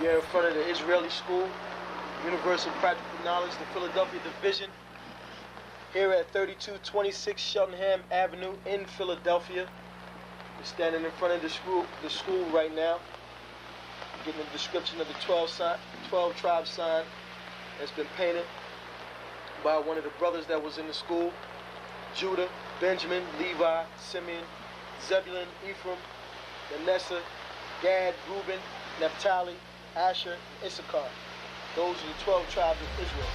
We are in front of the Israeli School, Universal Practical Knowledge, the Philadelphia Division, here at 3226 Cheltenham Avenue in Philadelphia. We're standing in front of the school right now, getting a description of the 12 tribe sign that's been painted by one of the brothers that was in the school: Judah, Benjamin, Levi, Simeon, Zebulun, Ephraim, Manasseh, Gad, Reuben, Naphtali, Asher, and Issachar. Those are the 12 tribes of Israel.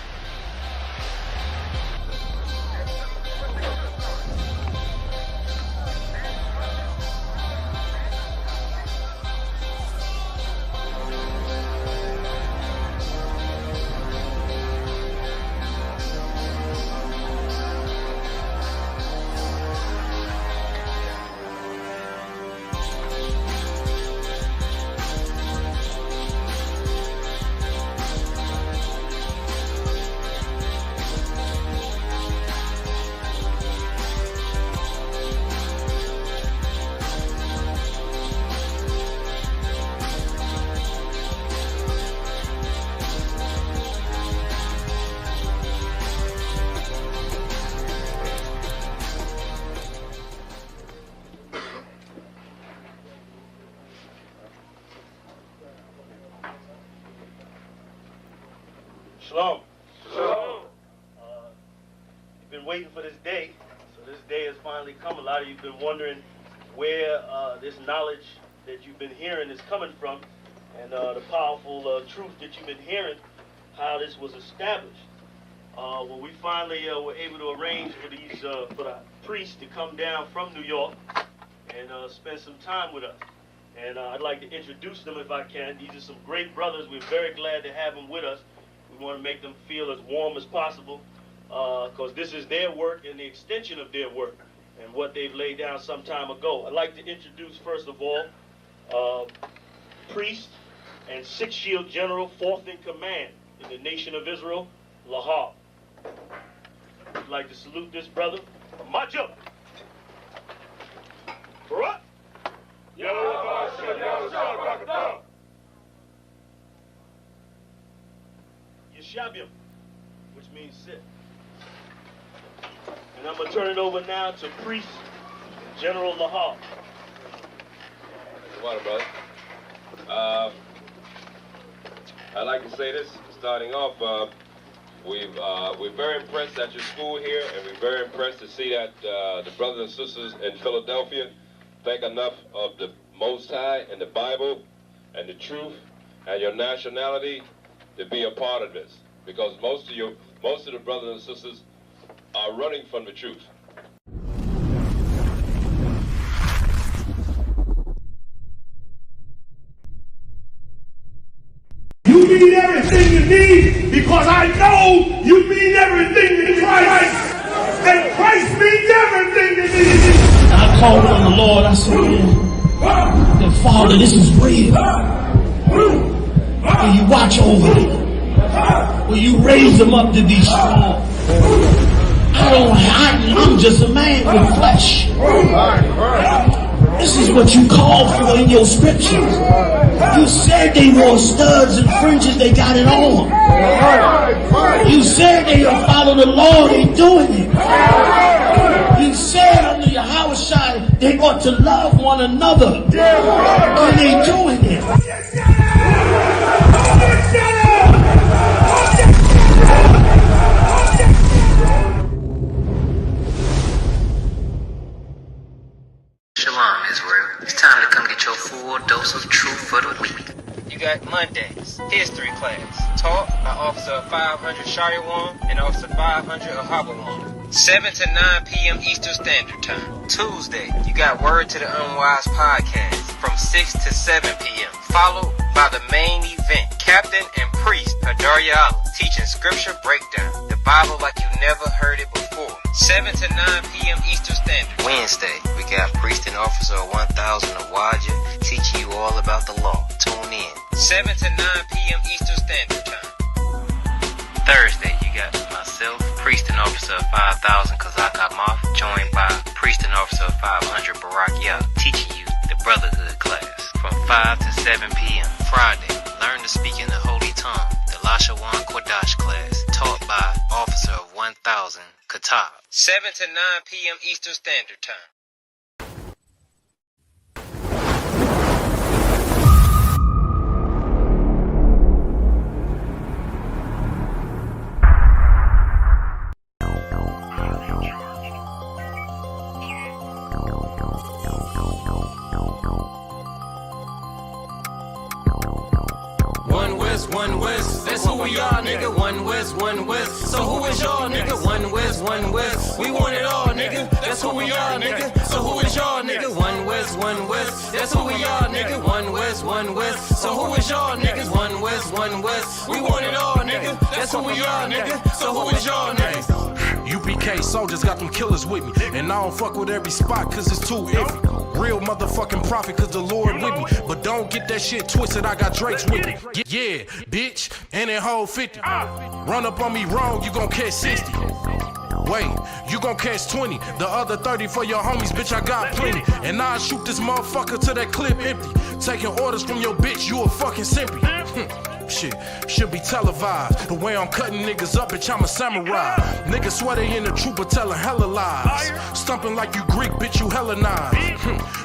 Shalom. Shalom. You've been waiting for this day, so this day has finally come. A lot of you have been wondering where this knowledge that you've been hearing is coming from, and the powerful truth that you've been hearing, how this was established. Well, we finally were able to arrange for the priests to come down from New York and spend some time with us. And I'd like to introduce them if I can. These are some great brothers. We're very glad to have them with us. We want to make them feel as warm as possible, because this is their work and the extension of their work and what they've laid down some time ago. I'd like to introduce, first of all, priest and Sixth Shield General, 4th in command in the nation of Israel, Lahab. I'd like to salute this brother. Macho! Barak! Yeshabim, which means sit. And I'm going to turn it over now to Priest General Lahab. Water, brother. I'd like to say this, starting off, we're very impressed at your school here, and we're very impressed to see that the brothers and sisters in Philadelphia think enough of the Most High and the Bible and the truth and your nationality to be a part of this, because most of the brothers and sisters are running from the truth. You mean everything to me because I know you mean everything to Christ, and Christ means everything to me. I called on the Lord. I said, that Father, this is real. Will you watch over me? Will you raise them up to be strong? I'm just a man with flesh. This is what you called for in your scriptures. You said they wore studs and fringes, they got it on. You said they will follow the law, they doing it. You said under your house shine, they ought to love one another, and they doing it. Shalom, Israel. It's time to come get your full dose of truth for the week. You got Mondays, history class, taught by Officer 500 Shariwan and Officer 500 Ahabawan. 7 to 9 p.m. Eastern Standard Time. Tuesday, you got Word to the Unwise podcast from 6 to 7 p.m. Followed by the main event, Captain and Priest Hadarya Allah, teaching scripture breakdown, the Bible like you never heard it before. 7 to 9 p.m. Eastern Standard. Wednesday, we got Priest and Officer 1000 Awaja teaching you all about the law. Tune in. 7 to 9 p.m. Eastern Standard Time. Thursday, you got myself, Priest and Officer 5000 Kazak Amaf, joined by Priest and Officer 500 Barak Yah, teaching you the Brotherhood class from 5 to 7 p.m. Friday, learn to speak Khattab. 7 to 9 p.m. Eastern Standard Time. One West, that's who we are, nigga. One West, so who is y'all, nigga? One West, we want it all, nigga. That's who we are, nigga. So who is y'all, nigga? One West, that's who we are, nigga. One West, so who is y'all, niggas? One West, we want it all, nigga. That's who we are, nigga. So who is y'all, niggas? UPK soldiers got them killers with me, and I don't fuck with every spot cause it's too iffy. Real motherfucking prophet cause the Lord with me, but don't get that shit twisted, I got Drake's with me. Yeah, bitch, and it hold 50. Run up on me wrong, you gon' catch 60. Wait, you gon' catch 20. The other 30 for your homies, bitch, I got plenty. And I'll shoot this motherfucker till that clip empty. Taking orders from your bitch, you a fucking simpy. Shit, should be televised. The way I'm cutting niggas up, bitch, I'm a samurai. Niggas swear they in the truth, but telling hella lies. Stumping like you Greek, bitch, you Hellenized.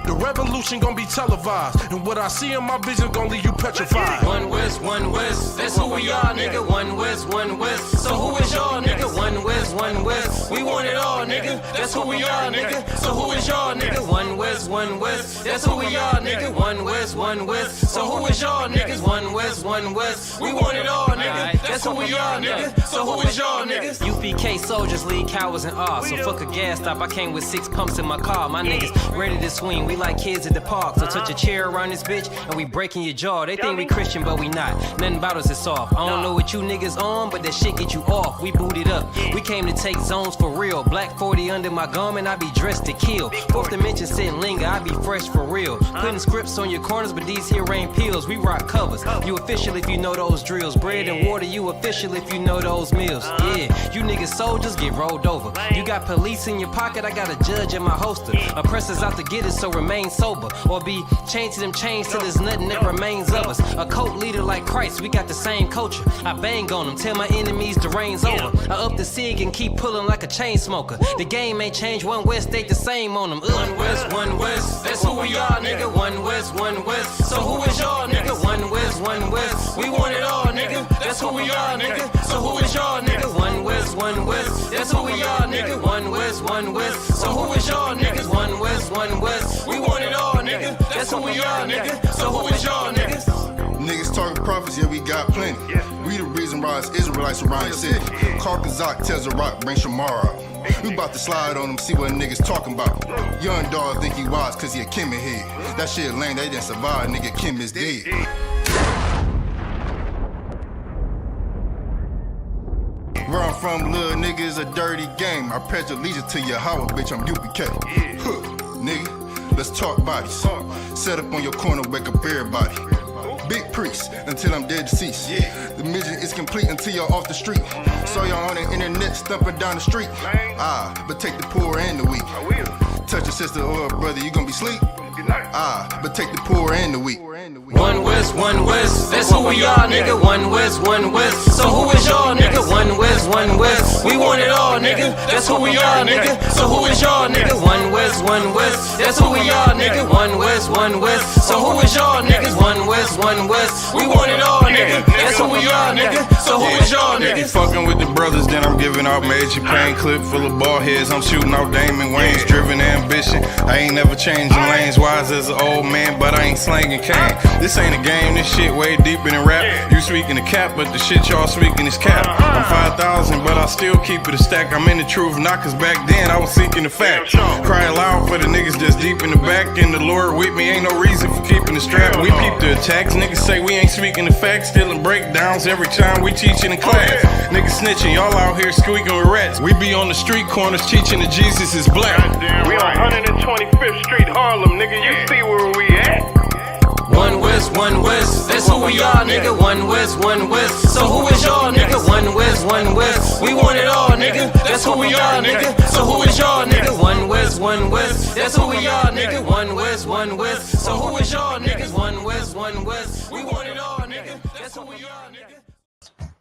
The revolution gon' be televised, and what I see in my vision gon' leave you petrified. One West, that's who we are, nigga. One West, so who is y'all, nigga? One West, we want it all, nigga. That's who we are, nigga. So who is y'all, nigga? One West, that's who we are, nigga. One West, so who is y'all, niggas? One West, we want it all, nigga. That's who we are, nigga. So who is y'all, niggas? UPK soldiers lead cowards in awe. So fuck a gas stop, I came with 6 pumps in my car. My niggas ready to swing, we like kids at the park. So touch a chair around this bitch and we breaking your jaw. They think we Christian, but we not. Nothing about us is soft. I don't know what you niggas on, but that shit get you off. We booted up. We came to take zones for real. Black 40 under my garment, I be dressed to kill. Fourth dimension sit linger, I be fresh for real. Putting scripts on your corners, but these here ain't pills. We rock covers. You official if you know those drills. Bread and water, you official if you know those meals. Yeah, you niggas soldiers get rolled over. You got police in your pocket, I got a judge in my holster. Oppressors out to get us, so remain sober. Or be chained to them chains till there's nothing that remains of us. A cult leader like Christ, we got the same culture. I bang on them, tell my enemies the reign's over. I up the cig and keep pulling like a chain smoker. The game ain't changed, One West stayed the same on them. One West, that's who we are, nigga. One West, so who is y'all, nigga? One West, we want it all, nigga. That's who we are, nigga. So who is y'all, nigga? One West, that's who we are, nigga. One West, so who is y'all, niggas? One West, we want it all, nigga. That's who we are, nigga. So who is y'all, niggas? Niggas talking prophets, yeah, we got plenty. We the reason why it's Israelites around the city. Call Kazak, tells the rock, bring Shamar out. We about to slide on them, see what niggas talking about. Young dog think he wise cause he a Kim head. That shit lame, they didn't survive, nigga, Kim is dead. Where I'm from, little nigga, is a dirty game. I pledge allegiance to Yahweh, bitch, I'm UPK. Nigga, let's talk bodies. Set up on your corner, wake up everybody. Big priest, until I'm dead deceased. The mission is complete until you're off the street. So y'all on the internet, stumping down the street. But take the poor and the weak. Touch your sister or a brother, you gon' be sleep. But take the poor and the weak. One West, that's who we are, nigga. One West, so who is y'all, nigga? One West, we want it all, nigga. That's who we are, nigga. So who is y'all, nigga? One West, that's who we are, nigga. One West, so who is y'all, niggas? One West, we want it all, nigga. That's who we are, nigga. So who is y'all, nigga? Fucking with the brothers, then I'm giving out major pain. Clip full of ball heads, I'm shooting out Damon Wayans. Driven ambition, I ain't never changing lanes. Wise as an old man, but I ain't slanging cane. This ain't a game, this shit way deeper than rap. You speaking the cap, but the shit y'all speaking is cap. I'm 5,000, but I still keep it a stack. I'm in the truth, not cause back then I was seeking the fact. Crying loud for the niggas just deep in the back. And the Lord with me, ain't no reason for keeping the strap. We peep the attacks, niggas say we ain't speaking the facts. Stealing breakdowns every time we teaching in class. Niggas snitching, y'all out here squeaking with rats. We be on the street corners teaching that Jesus is black. We on 125th Street, Harlem, nigga, you see where we at? One West, that's who we are, nigga. One West, so who is y'all, nigga? One West, we want it all, nigga. That's who we are, nigga. So who is y'all, nigga? One West, that's who we are, nigga. One West, so who is y'all, niggas? One West, we want it all, nigga. That's who we are, nigga.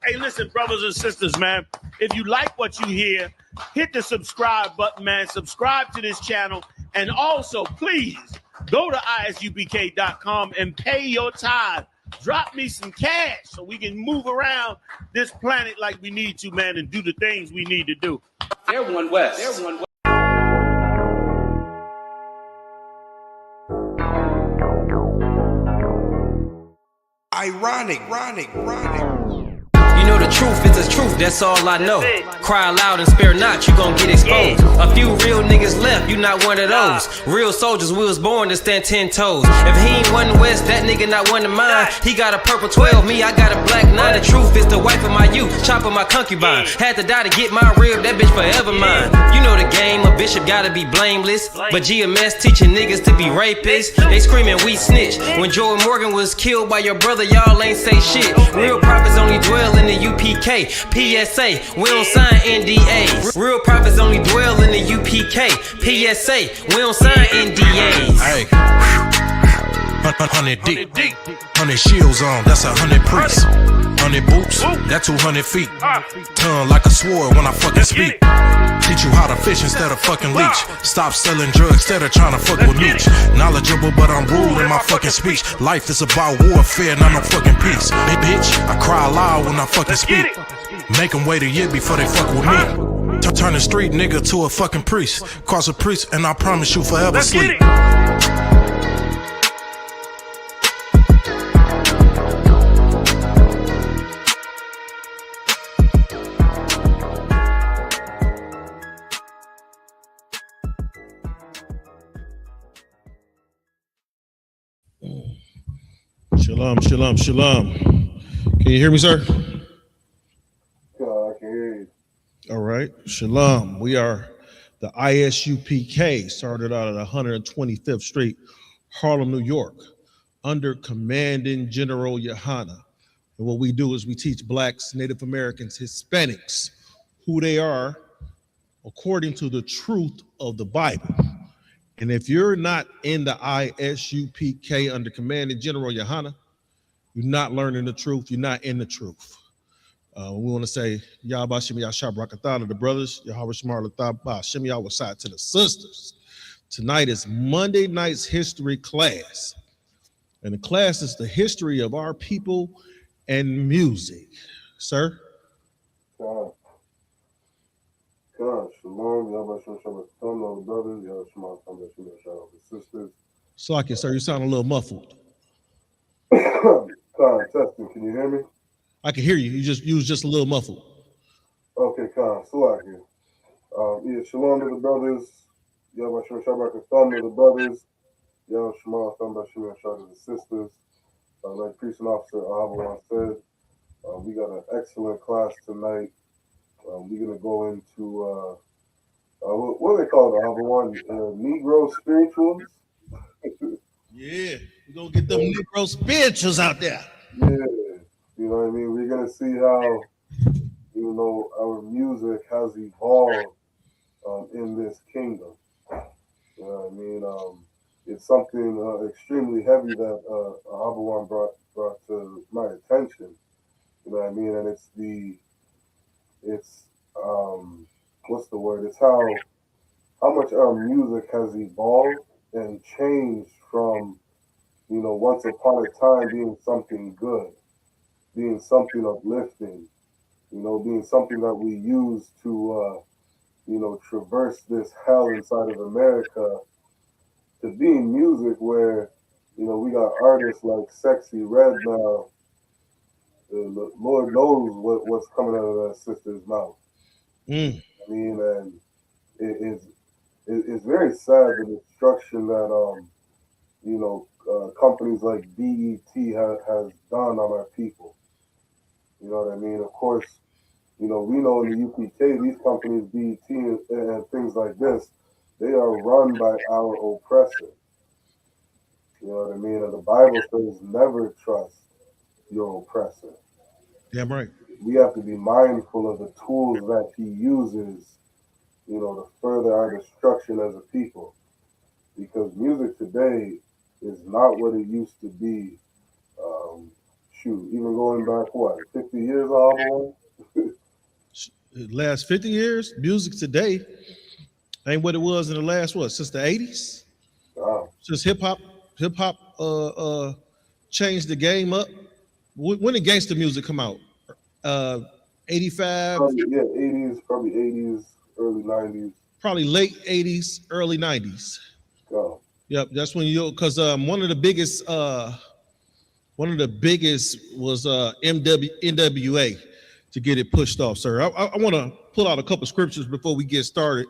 Hey, listen, brothers and sisters, man. If you like what you hear, hit the subscribe button, man. Subscribe to this channel. And also, please go to isupk.com and pay your tithe. Drop me some cash so we can move around this planet like we need to, man, and do the things we need to do. They're one West. They're one West. Ironic. You know the truth is the truth, that's all I know. Cry loud and spare not, you gon' get exposed. A few real niggas left, you not one of those. Real soldiers, we was born to stand 10 toes. If he ain't one West, that nigga not one of mine. He got a purple 12, me, I got a black 9. The truth is the wife of my youth, chopper my concubine. Had to die to get my rib, that bitch forever mine. You know the game, a bishop gotta be blameless. But GMS teaching niggas to be rapists. They screaming we snitch. When Joel Morgan was killed by your brother, y'all ain't say shit. Real prophets only dwell in the UPK, PSA, we don't sign NDAs. Real prophets only dwell in the UPK, PSA, we don't sign NDAs. Hey, 100 deep, 100 shields on, that's 100 priests. 100 boots, that's 200 feet. Tongue like a sword when I fucking speak. Teach you how to fish instead of fucking leech. Stop selling drugs instead of trying to fuck with Meech. Knowledgeable, but I'm rude in my fucking speech. Life is about warfare, not no fucking peace. Hey, bitch, I cry loud when I fucking speak. Make them wait a year before they fuck with me. Turn a street nigga to a fucking priest. Cross a priest, and I promise you forever sleep. Shalom. Can you hear me, sir? Yeah, I can hear you. All right. Shalom. We are the ISUPK, started out at 125th Street, Harlem, New York, under Commanding General Yohana. And what we do is we teach blacks, Native Americans, Hispanics, who they are according to the truth of the Bible. And if you're not in the ISUPK under Commanding General Yohana, you're not learning the truth. You're not in the truth. We want to say Yahba Shem Yahshua Brakatah to the brothers, Yahweh Shemar Lathabah Shem Yahweh to the sisters. Tonight is Monday night's history class. And the class is the history of our people and music. Sir? God. Shalom, Yahweh Shem Shabbat, the brothers, Yahweh Shemar Shem Yahshua the sisters. Salakia, sir, you sound a little muffled. Khan, testing, can you hear me? I can hear you. You was just a little muffled. Okay, Khan, Salakia. Yeah, shalom to the brothers. Yahweh Shem Shabbat to the brothers. Yahweh Shemar Shem Yahshua to the sisters. Like Priest and Officer Ahava said, we got an excellent class tonight. We're gonna go into what do they call it? Ahava Negro spirituals. Yeah, we're gonna get them Negro spirituals out there. Yeah, you know what I mean? We're gonna see how, you know, our music has evolved in this kingdom. You know what I mean? It's something extremely heavy that Ahabawan brought to my attention. You know what I mean? And it's what's the word? It's how much our music has evolved and changed from, you know, once upon a time being something good, being something uplifting, you know, being something that we use to, you know, traverse this hell inside of America, to being music where, you know, we got artists like Sexy Red now. The Lord knows what's coming out of that sister's mouth. I mean, and it's very sad the destruction that, you know, companies like BET has done on our people. You know what I mean? Of course, you know, we know in the UPK, these companies, BET and things like this, they are run by our oppressor. You know what I mean? And the Bible says never trust your oppressor. Damn right. We have to be mindful of the tools that he uses, you know, to further our destruction as a people. Because music today is not what it used to be. Even going back, 50 years old? last 50 years, music today ain't what it was in the last since the 80s. Wow. Since hip hop changed the game up. When did gangster music come out? 85. Probably, yeah, 80s, probably 80s, early 90s. Probably late 80s, early 90s. Oh. Yep, that's when because one of the biggest was NWA to get it pushed off, sir. I want to pull out a couple scriptures before we get started,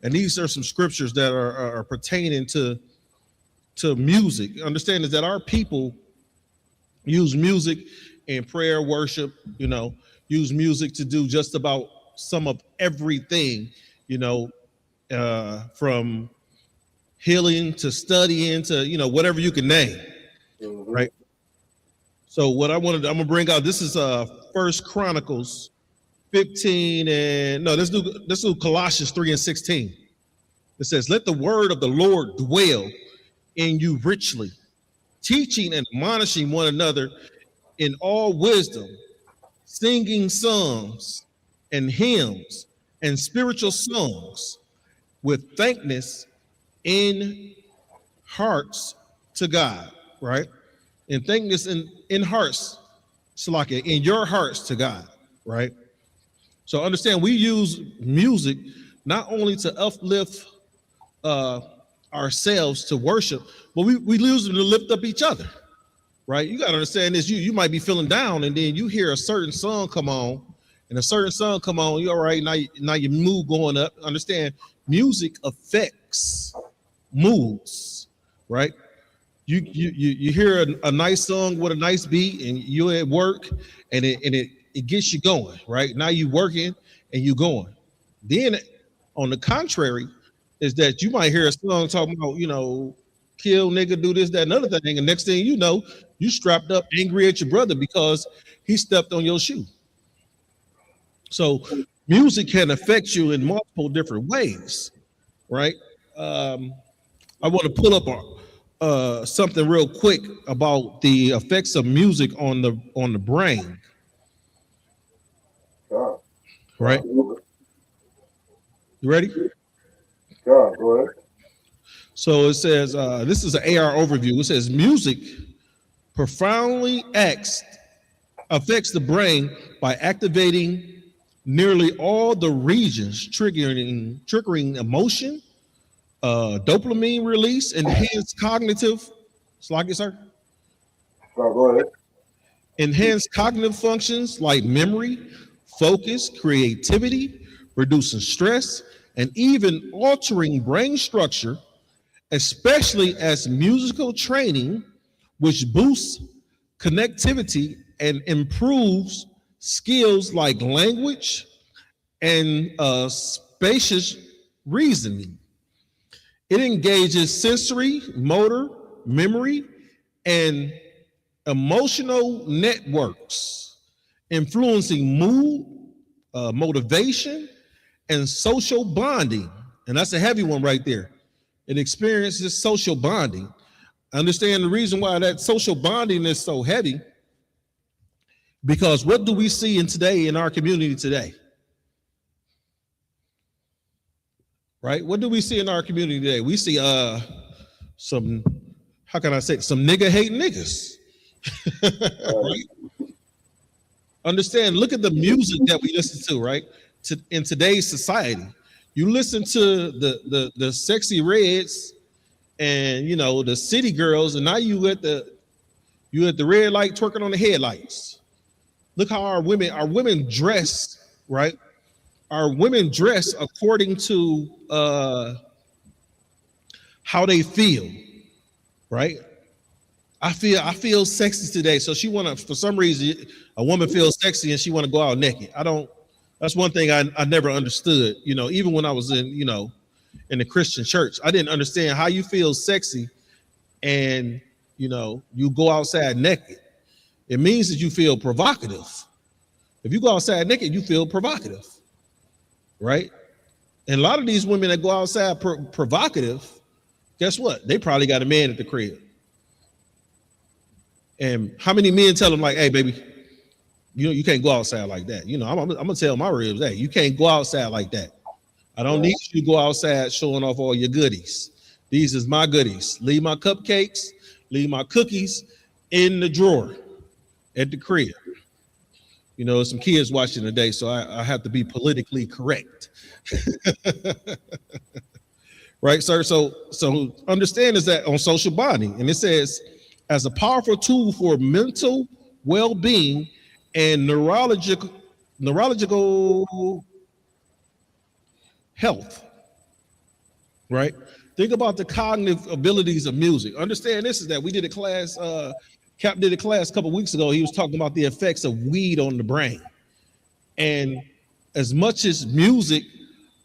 and these are some scriptures that are pertaining to music. Understand is that our people use music in prayer, worship, use music to do just about some of everything, from healing to studying to, whatever you can name, right? So what I'm gonna bring out, this is First Chronicles 15 and no, let's do Colossians 3:16. It says, let the word of the Lord dwell in you richly, teaching and admonishing one another in all wisdom, singing psalms and hymns and spiritual songs with thankfulness in hearts to God, right? And thankfulness in hearts, Salakia, in your hearts to God, right? So understand we use music not only to uplift ourselves to worship, but we use it to lift up each other, right? You got to understand this. You might be feeling down, and then you hear a certain song come on, and a certain song come on. You all right? Now your mood going up. Understand, music affects moods, right? You hear a nice song with a nice beat, and you're at work, and it gets you going, right? Now you working and you going. Then on the contrary, is that you might hear a song talking about, kill nigga, do this, that, and other thing, and next thing you know, you strapped up angry at your brother because he stepped on your shoe. So music can affect you in multiple different ways, right? I want to pull up something real quick about the effects of music on the brain. Right? You ready? Yeah, go ahead. So it says, this is an AR overview. It says music profoundly affects the brain by activating nearly all the regions, triggering emotion, dopamine release, enhanced cognitive. Slocky, sir. Go ahead. Enhanced cognitive functions like memory, focus, creativity, reducing stress, and even altering brain structure, especially as musical training, which boosts connectivity and improves skills like language and spacious reasoning. It engages sensory, motor, memory, and emotional networks, influencing mood, motivation, and social bonding. And that's a heavy one right there. It experiences social bonding. Understand the reason why that social bonding is so heavy, because what do we see in our community today? Right? What do we see in our community today? We see some, how can I say, some nigga hating niggas. Right? Understand, look at the music that we listen to, right? In today's society. You listen to the Sexy Reds and the City Girls, and now you at the red light twerking on the headlights. Look how our women dress, right? Our women dress according to how they feel, right? I feel sexy today, so for some reason a woman feels sexy and she want to go out naked. That's one thing I never understood, even when I was in the Christian church. I didn't understand how you feel sexy and, you go outside naked. It means that you feel provocative. If you go outside naked, you feel provocative, right? And a lot of these women that go outside provocative, guess what? They probably got a man at the crib. And how many men tell them like, hey, baby, You can't go outside like that. I'm gonna tell my ribs, hey, you can't go outside like that. I don't need you to go outside showing off all your goodies. These is my goodies. Leave my cupcakes, leave my cookies in the drawer at the crib. Some kids watching today, so I have to be politically correct. Right, sir? So understand is that on social bonding, and it says, as a powerful tool for mental well-being and neurological health, right? Think about the cognitive abilities of music. Understand this is that we did a class, Cap did a class a couple weeks ago. He was talking about the effects of weed on the brain. And as much as music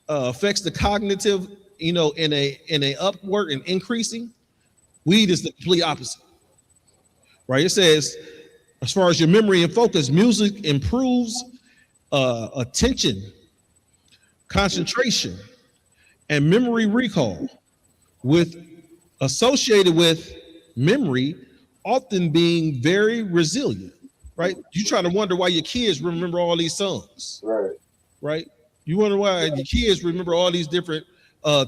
affects the cognitive, in a upward and increasing, weed is the complete opposite. Right? It says, as far as your memory and focus, music improves attention, concentration, and memory recall, associated with memory often being very resilient, right? You try to wonder why your kids remember all these songs, right? You wonder why your kids remember all these different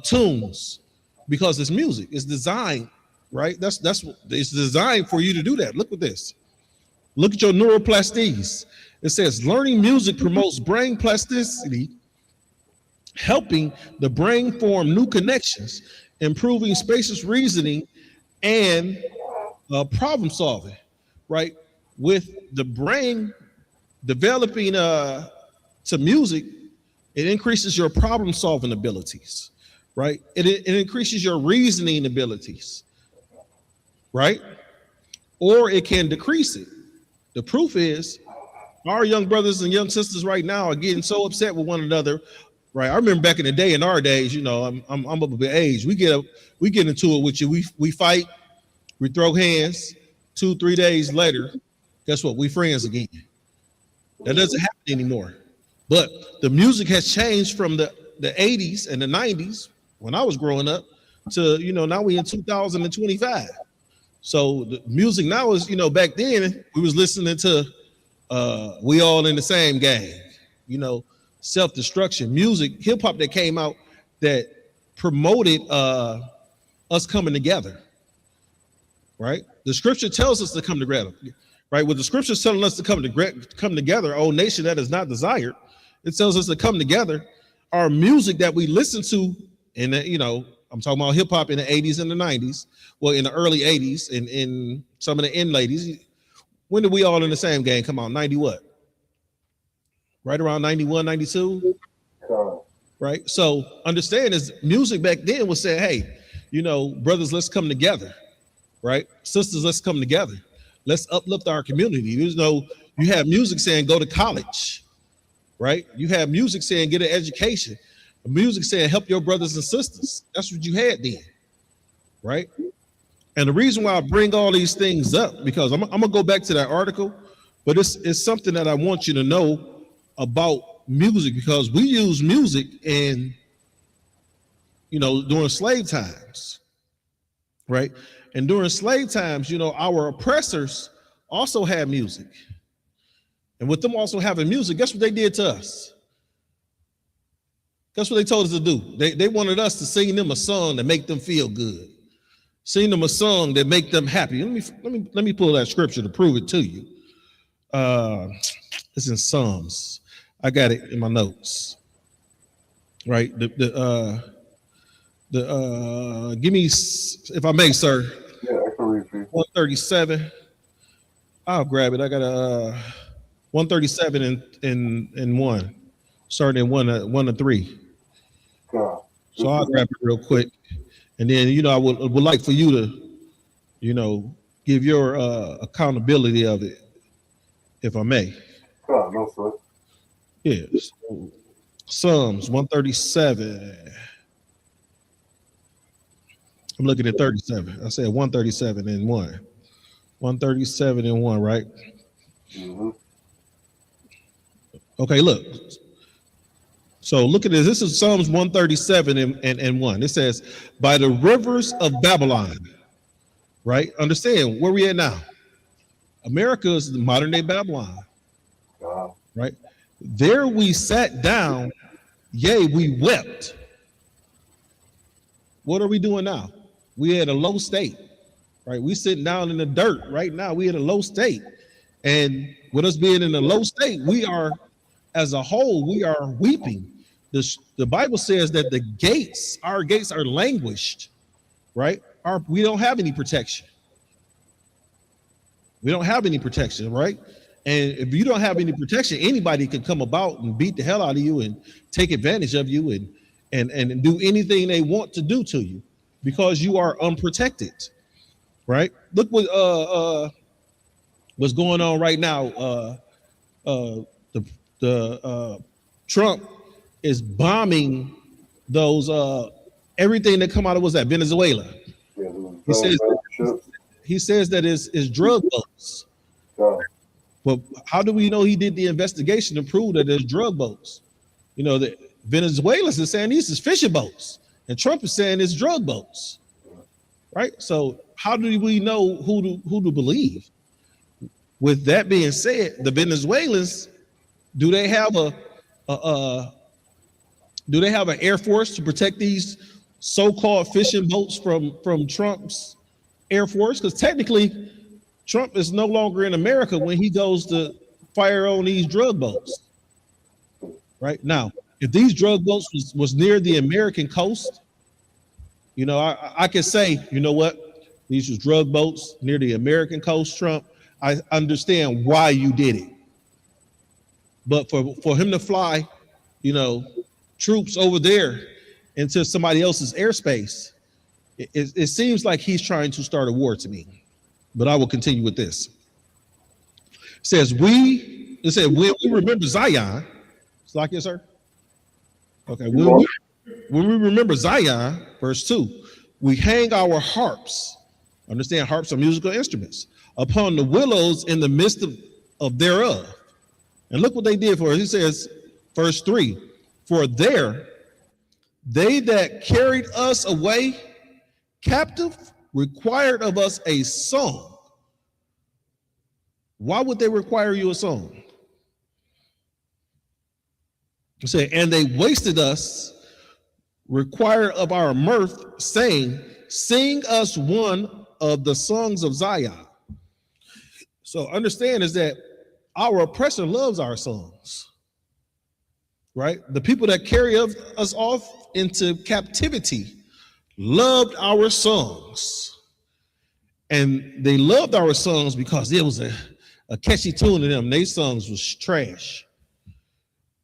tunes, because it's music. It's designed, right? That's it's designed for you to do that. Look at this. Look at your neuroplasticity. It says learning music promotes brain plasticity, helping the brain form new connections, improving spacious reasoning and problem solving, right? With the brain developing to music, it increases your problem solving abilities, right? It increases your reasoning abilities, right? Or it can decrease it. The proof is our young brothers and young sisters right now are getting so upset with one another, right? I remember back in the day, in our days, I'm up a bit age. We get into it with you. We fight, we throw hands. 2-3 days later, guess what? We friends again. That doesn't happen anymore. But the music has changed from the 80s and the 90s when I was growing up to now we in 2025. So the music now is back then we was listening to We All in the Same Gang, self-destruction music, hip-hop that came out that promoted us coming together, right? The scripture tells us to come together, right? With the scriptures telling us to come together, O nation that is not desired, it tells us to come together. Our music that we listen to, and I'm talking about hip-hop in the 80s and the 90s, well, in the early 80s and in some of the end ladies. When did We All in the Same Gang come out? 90 what? Right around 91, 92? Right? So understand is music back then was saying, hey, brothers, let's come together, right? Sisters, let's come together. Let's uplift our community. You have music saying go to college, right? You have music saying get an education. Music saying help your brothers and sisters. That's what you had then, right? And the reason why I bring all these things up, because I'm gonna go back to that article, but it's something that I want you to know about music, because we use music in, during slave times, right? And during slave times, our oppressors also had music. And with them also having music, guess what they did to us? Guess what they told us to do? They wanted us to sing them a song that make them feel good. Sing them a song that make them happy. Let me pull that scripture to prove it to you. It's in Psalms. I got it in my notes. Right. Give me, if I may, sir. Yeah, I can read you. 137. I'll grab it. I got a 137 and 1, starting in 1 to 3. So I'll grab it real quick, and then I would like for you to, give your accountability of it, if I may. No, sir. Yes. Psalms 137. I'm looking at 37. I said 137 and 1. 137 and 1, right? Mm-hmm. Okay, look. So look at this. This is Psalms 137 and 1. It says, by the rivers of Babylon, right? Understand where we at now. America is the modern day Babylon, right? There we sat down, yea, we wept. What are we doing now? We at a low state, right? We sitting down in the dirt right now. We at a low state. And with us being in a low state, we are, as a whole, we are weeping. The Bible says that the gates, our gates are languished, right? We don't have any protection. We don't have any protection, right? And if you don't have any protection, anybody can come about and beat the hell out of you and take advantage of you and do anything they want to do to you because you are unprotected, right? Look what what's going on right now. Trump is bombing those everything that come out of Venezuela. He says that is drug boats. But how do we know he did the investigation to prove that there's drug boats? You know, the Venezuelans are saying these is fishing boats, and Trump is saying it's drug boats, right? So how do we know who to believe? With that being said, the Venezuelans, do they have an air force to protect these so-called fishing boats from Trump's air force? Because technically, Trump is no longer in America when he goes to fire on these drug boats. Right now, if these drug boats was near the American coast, you know, I could say, you know what, these was drug boats near the American coast, Trump. I understand why you did it. But for him to fly, you know, troops over there into somebody else's airspace, it seems like he's trying to start a war to me. But I will continue with this. It says, when we remember Zion, it's like yes, sir. Okay, when we remember Zion, verse 2, we hang our harps. Understand, harps are musical instruments upon the willows in the midst of thereof. And look what they did for us. He says, verse 3, for there they that carried us away captive required of us a song. Why would they require you a song? He said, and they wasted us, required of our mirth, saying, sing us one of the songs of Zion. So understand is that our oppressor loves our songs, right? The people that carry us off into captivity loved our songs, and they loved our songs because it was a catchy tune to them. Their songs was trash,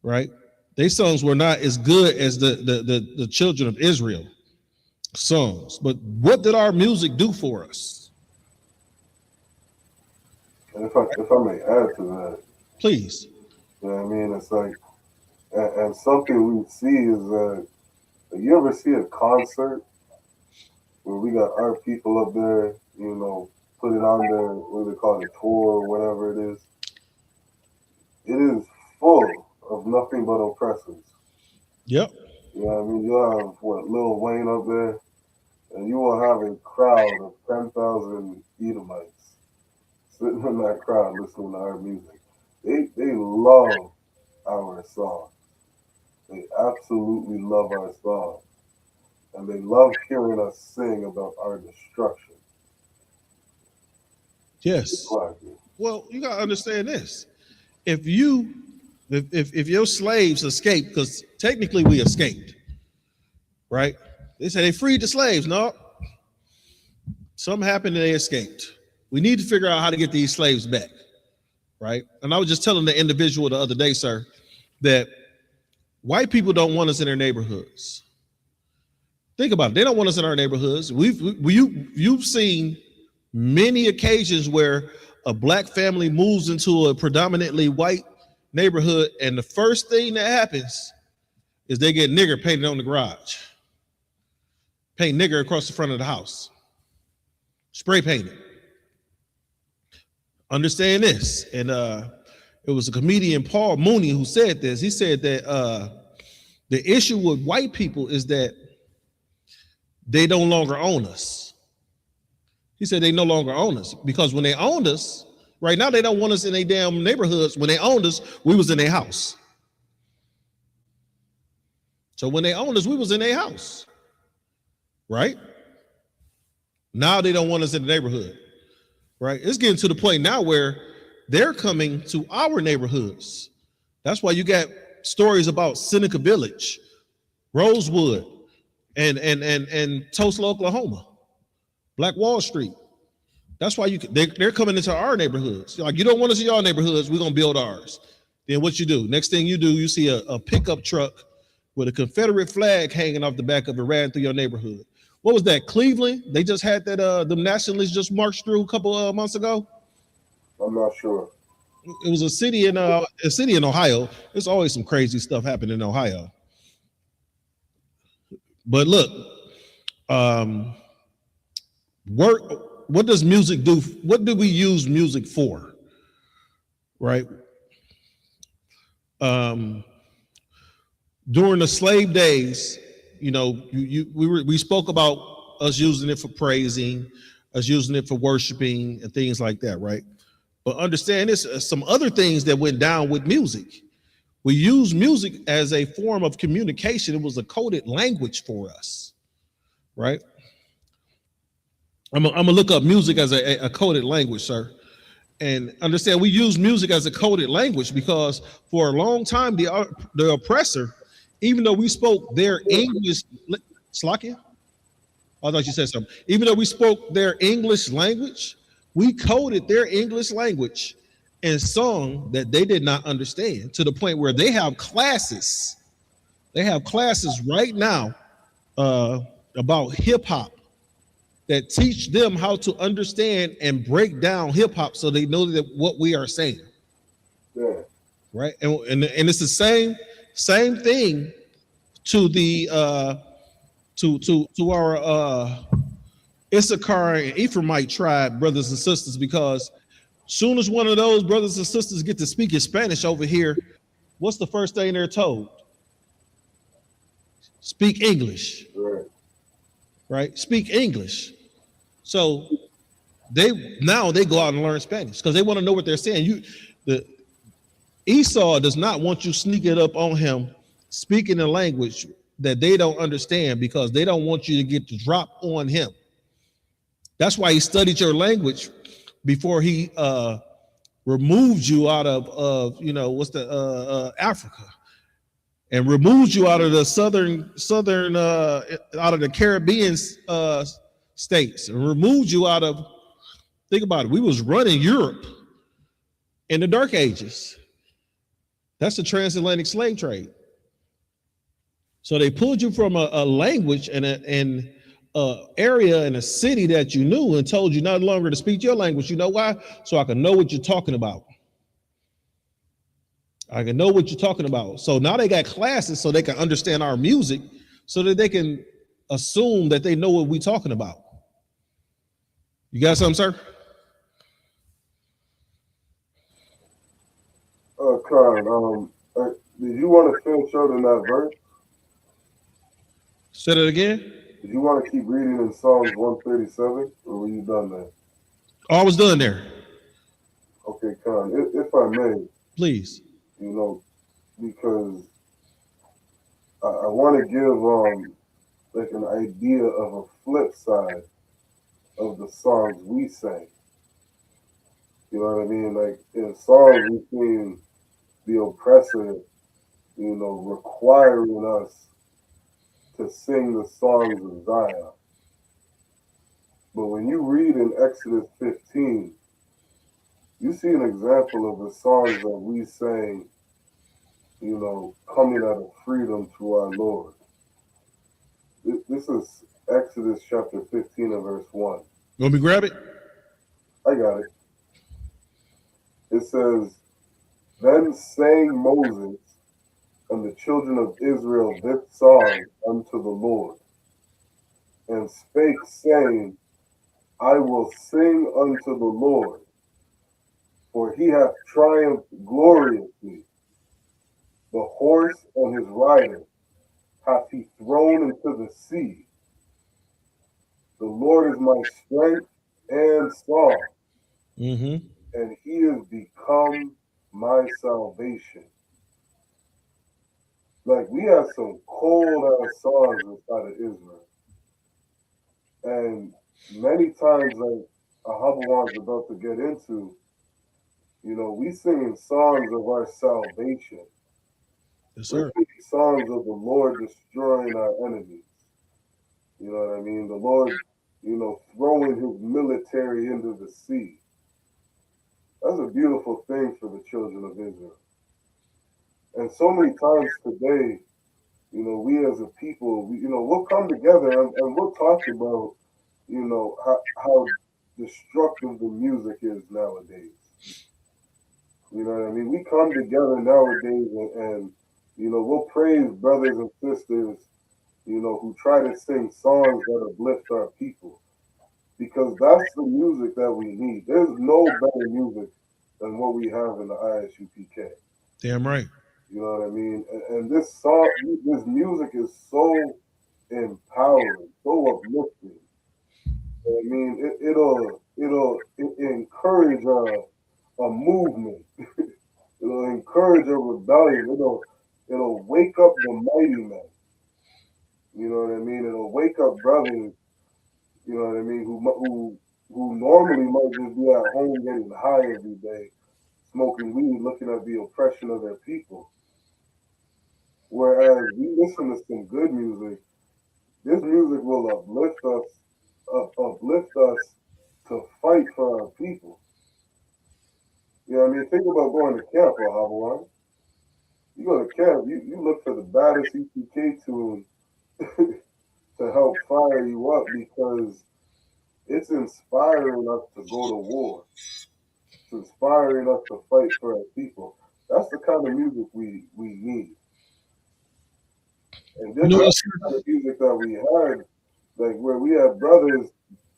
right? Their songs were not as good as the children of Israel songs. But what did our music do for us? And if I may add to that, please. You know what I mean? It's like, and something we see is that you ever see a concert where we got our people up there, you know, put it on there, what do they call it, a tour or whatever it is. It is full of nothing but oppressors. Yep. You know what I mean? You'll have, Lil Wayne up there, and you will have a crowd of 10,000 Edomites sitting in that crowd listening to our music. They love our song. They absolutely love our song. And they love hearing us sing about our destruction. Yes. Well, you gotta understand this. If your slaves escape, because technically we escaped, right? They say they freed the slaves. No, something happened and they escaped. We need to figure out how to get these slaves back, right? And I was just telling the individual the other day, sir, that white people don't want us in their neighborhoods. Think about it. They don't want us in our neighborhoods. You've seen many occasions where a black family moves into a predominantly white neighborhood, and the first thing that happens is they get nigger painted on the garage. Paint nigger across the front of the house. Spray painted. Understand this. And it was a comedian, Paul Mooney, who said this. He said that the issue with white people is that they no longer own us. He said they no longer own us because when they owned us, Right now, they don't want us in their damn neighborhoods. When they owned us, we was in their house. So when they owned us, we was in their house. Right? Now they don't want us in the neighborhood. Right? It's getting to the point now where they're coming to our neighborhoods. That's why you got stories about Seneca Village, Rosewood, and Tulsa, Oklahoma, Black Wall Street. That's why they're coming into our neighborhoods. Like, you don't want us in your neighborhoods, we're gonna build ours. Then what you do? Next thing you do, you see a pickup truck with a Confederate flag hanging off the back of it ran through your neighborhood. What was that? Cleveland? They just had that the nationalists just marched through a couple of months ago. I'm not sure. It was a city in Ohio. There's always some crazy stuff happening in Ohio. But look, what does music do? What do we use music for? Right? During the slave days, you know, we spoke about us using it for praising, us using it for worshiping and things like that, right? But understand this, some other things that went down with music. We use music as a form of communication. It was a coded language for us, right? I'm gonna look up music as a coded language, sir. And understand, we use music as a coded language because for a long time, the oppressor, even though we spoke their English, Slakia? I thought you said something. Even though we spoke their English language, we coded their English language and song that they did not understand, to the point where they have classes. They have classes right now about hip hop that teach them how to understand and break down hip hop so they know that what we are saying. Yeah. Right. And it's the same thing to the to our Issachar and Ephraimite tribe brothers and sisters, because soon as one of those brothers and sisters get to speak in Spanish over here, what's the first thing they're told? Speak English. Right? Speak English. So they go out and learn Spanish because they want to know what they're saying. Esau does not want you sneaking up on him speaking a language that they don't understand, because they don't want you to get the drop on him. That's why he studied your language before he removed you out of Africa, and removed you out of the southern out of the Caribbean states, and removed you out of, think about it, we was running Europe in the Dark Ages. That's the transatlantic slave trade. So they pulled you from a language and an area in a city that you knew, and told you no longer to speak your language. You know why? So I can know what you're talking about. I can know what you're talking about. So now they got classes so they can understand our music, so that they can assume that they know what we're talking about. You got something, sir? Khan, did you want to finish out in that verse? Say that again? Did you want to keep reading in Psalms 137, or were you done there? Oh, I was done there. Okay, Khan, if I may. Please. You know, because I want to give like an idea of a flip side of the songs we sang. You know what I mean? Like, in songs we seen the oppressor, you know, requiring us to sing the songs of Zion. But when you read in Exodus 15, you see an example of the songs that we sang, you know, coming out of freedom to our Lord. This is Exodus chapter 15 and verse 1. You want me to grab it? I got it. It says, "Then sang Moses and the children of Israel this song unto the Lord, and spake, saying, I will sing unto the Lord, for he hath triumphed gloriously. The horse and his rider hath he thrown into the sea. The Lord is my strength and song. and he has become my salvation. Like, we have some cold ass songs inside of Israel. And many times, like Ahabawan's about to get into, you know, we singing songs of our salvation. Yes, sir. We're singing songs of the Lord destroying our enemies. You know what I mean? The Lord, you know, throwing his military into the sea. That's a beautiful thing for the children of Israel. And so many times today, you know, we as a people, we'll come together and we'll talk about, you know, how destructive the music is nowadays. You know what I mean? We come together nowadays and you know, we'll praise brothers and sisters, you know, who try to sing songs that uplift our people. Because that's the music that we need. There's no better music than what we have in the ISUPK. Damn right. You know what I mean? And this song, this music is so empowering, so uplifting. I mean, it'll encourage a movement. It'll encourage a rebellion. It'll wake up the mighty men. You know what I mean? It'll wake up brothers. You know what I mean? Who normally might just be at home getting high every day, smoking weed, looking at the oppression of their people. Whereas we listen to some good music, this music will uplift us to fight for our people. You know what I mean? Think about going to camp, Ahabawan. You go to camp, you look for the baddest EPK tune to help fire you up because it's inspiring us to go to war. It's inspiring us to fight for our people. That's the kind of music we need. And this is the kind of music that we had, like where we have brothers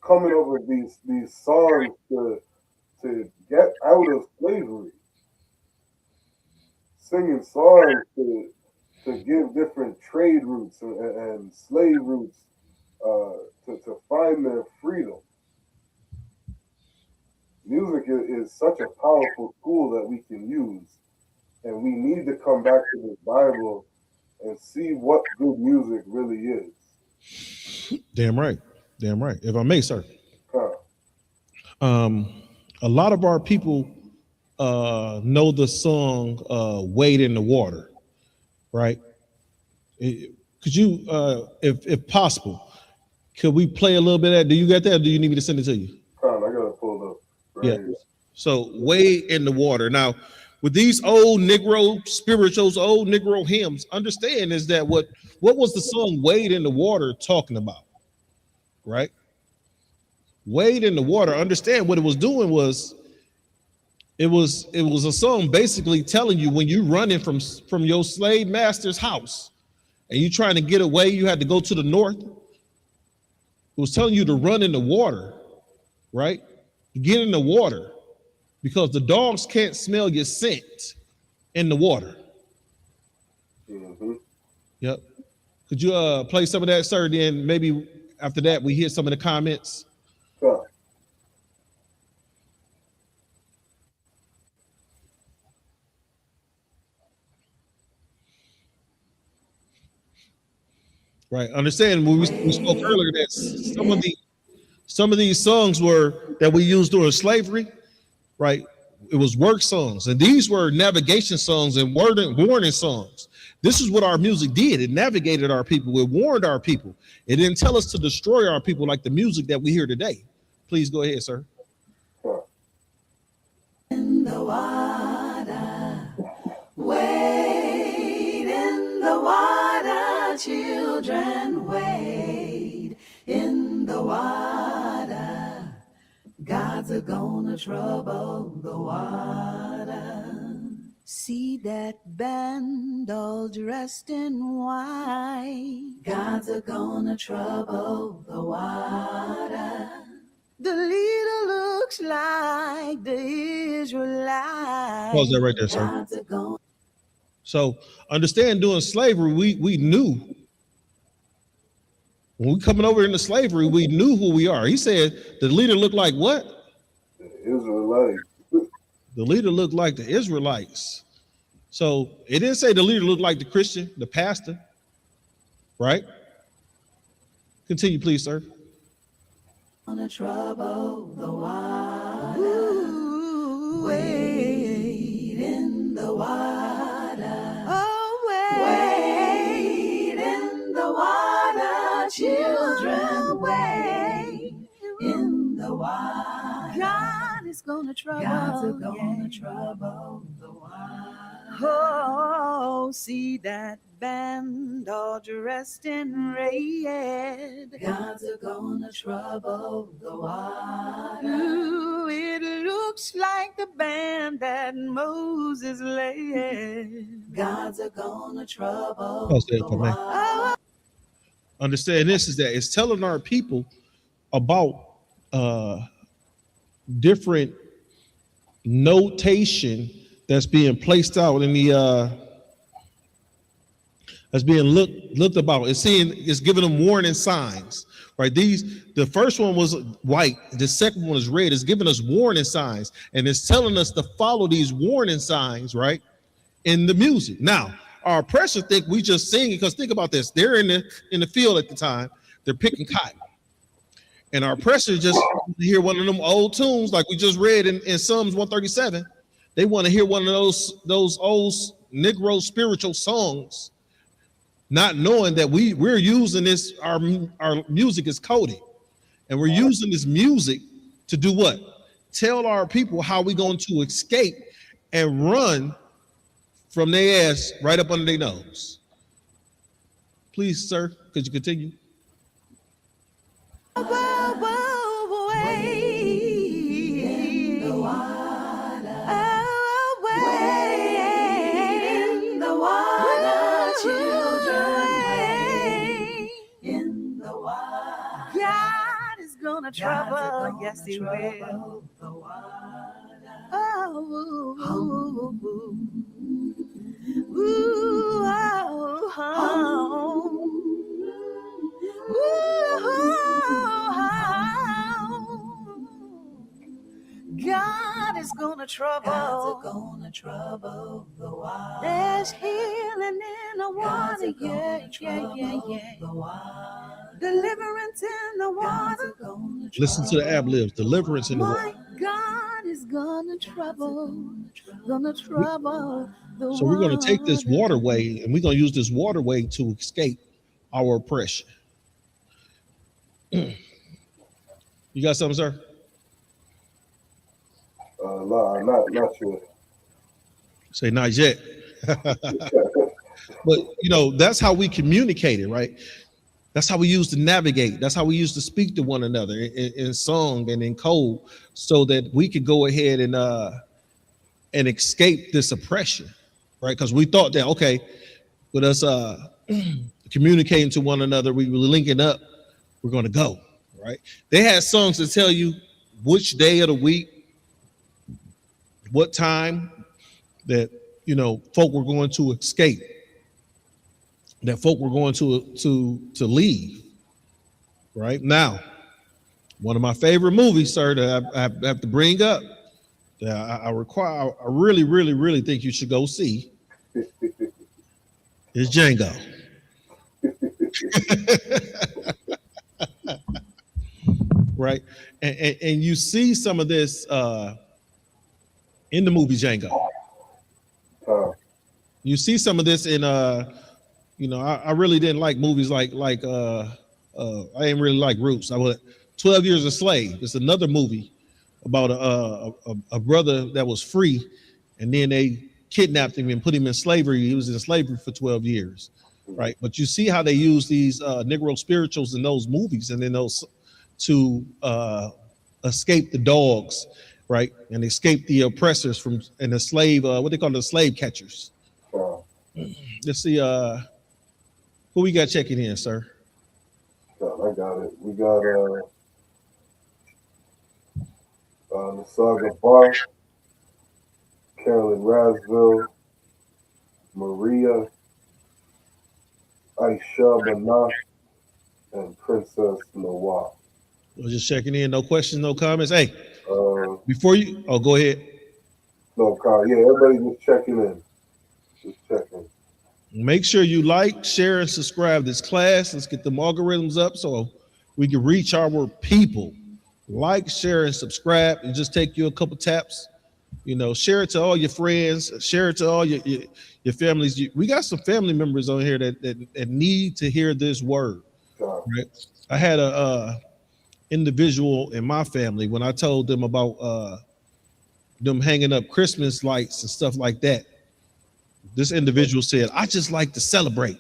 coming up with these songs to get out of slavery. Singing songs to give different trade routes and slave routes to find their freedom. Music is such a powerful tool that we can use, and we need to come back to the Bible and see what good music really is. Damn right. Damn right. If I may, sir. A lot of our people know the song Wade in the Water, right? Could you, if possible, could we play a little bit of that? Do you got that, or do you need me to send it to you? I got it pulled up. Yeah. So Wade in the Water. Now, with these old Negro spirituals, old Negro hymns, understand is that what was the song Wade in the Water talking about, right? Wade in the Water, understand what it was doing was, it was a song basically telling you when you running from your slave master's house and you trying to get away, you had to go to the north. It was telling you to run in the water, right? Get in the water because the dogs can't smell your scent in the water. Mm-hmm. Yep. Could you play some of that, sir? Then maybe after that we hear some of the comments. Sure. Right. Understand when we spoke earlier that some of these songs were that we used during slavery, right? It was work songs, and these were navigation songs and warning songs. This is what our music did. It navigated our people. It warned our people. It didn't tell us to destroy our people like the music that we hear today. Please go ahead, sir. In the water, wade in the water, children, wade in the water. God's gonna trouble the water. See that band all dressed in white. God's gonna trouble the water. The leader looks like the Israelites. Pause that right there, sir. So understand during slavery, we knew when we coming over into slavery, we knew who we are. He said the leader looked like what? The Israelites. The leader looked like the Israelites. So it didn't say the leader looked like the Christian, the pastor, right? Continue, please, sir. On the trouble, the water. Ooh, wade in the water. Oh, wade in the water, children, wade in the water. God is gonna trouble. God's gonna trouble the water. Oh, see that band all dressed in red. God's gonna trouble the water. Ooh, it looks like the band that Moses led. God's gonna trouble the water. Understand this is that it's telling our people about different notation that's being placed out in the that's being looked about. It's giving them warning signs, right? The first one was white, the second one is red. It's giving us warning signs, and it's telling us to follow these warning signs, right? In the music. Now, our oppressors think we just sing it, because think about this: they're in the field at the time, they're picking cotton, and our oppressors just hear one of them old tunes like we just read in Psalms 137. They want to hear one of those old Negro spiritual songs, not knowing that we're using this, our music is coded, and we're using this music to do what? Tell our people how we're going to escape and run from their ass right up under their nose. Please, sir, could you continue? Trouble, yes, he will. Oh, ooh, ooh, oh, God is gonna trouble. God's gonna trouble the water. There's healing in the water, yeah. The water. Deliverance in the water. Listen to the ad-libs. Deliverance in the water. My God is gonna trouble the So we're going to take this waterway, and we're going to use this waterway to escape our oppression. You got something, sir? No, not sure. Say not yet. But that's how we communicated, right? That's how we used to navigate. That's how we used to speak to one another in song and in code, so that we could go ahead and escape this oppression, right? Because we thought that, okay, with us communicating to one another, we were linking up, we're going to go, right? They had songs to tell you which day of the week, what time that folk were going to escape, that folk were going to leave. Right now, one of my favorite movies, sir, that I have to bring up, that I really, really, really think you should go see, is Django. Right, and you see some of this in the movie Django. You see some of this in I really didn't like movies like I didn't really like Roots. 12 Years a Slave. It's another movie about a brother that was free, and then they kidnapped him and put him in slavery. He was in slavery for 12 years, right? But you see how they use these Negro spirituals in those movies, and then those to escape the dogs, right? And escape the oppressors and the slave, what they call the slave catchers. Let's see, who we got checking in, sir? I got it. We got Nasaga Bar, Carolyn Rasville, Maria, Aisha Bana, and Princess Noah. We're just checking in. No questions, no comments. Hey, before you, go ahead. No, Kyle. Yeah, everybody just checking in. Just checking. Make sure you like, share, and subscribe this class. Let's get them algorithms up so we can reach our people. Like, share, and subscribe. It just take you a couple taps. You know, share it to all your friends. Share it to all your families. We got some family members on here that need to hear this word. Right? I had a individual in my family when I told them about them hanging up Christmas lights and stuff like that. This individual said, "I just like to celebrate."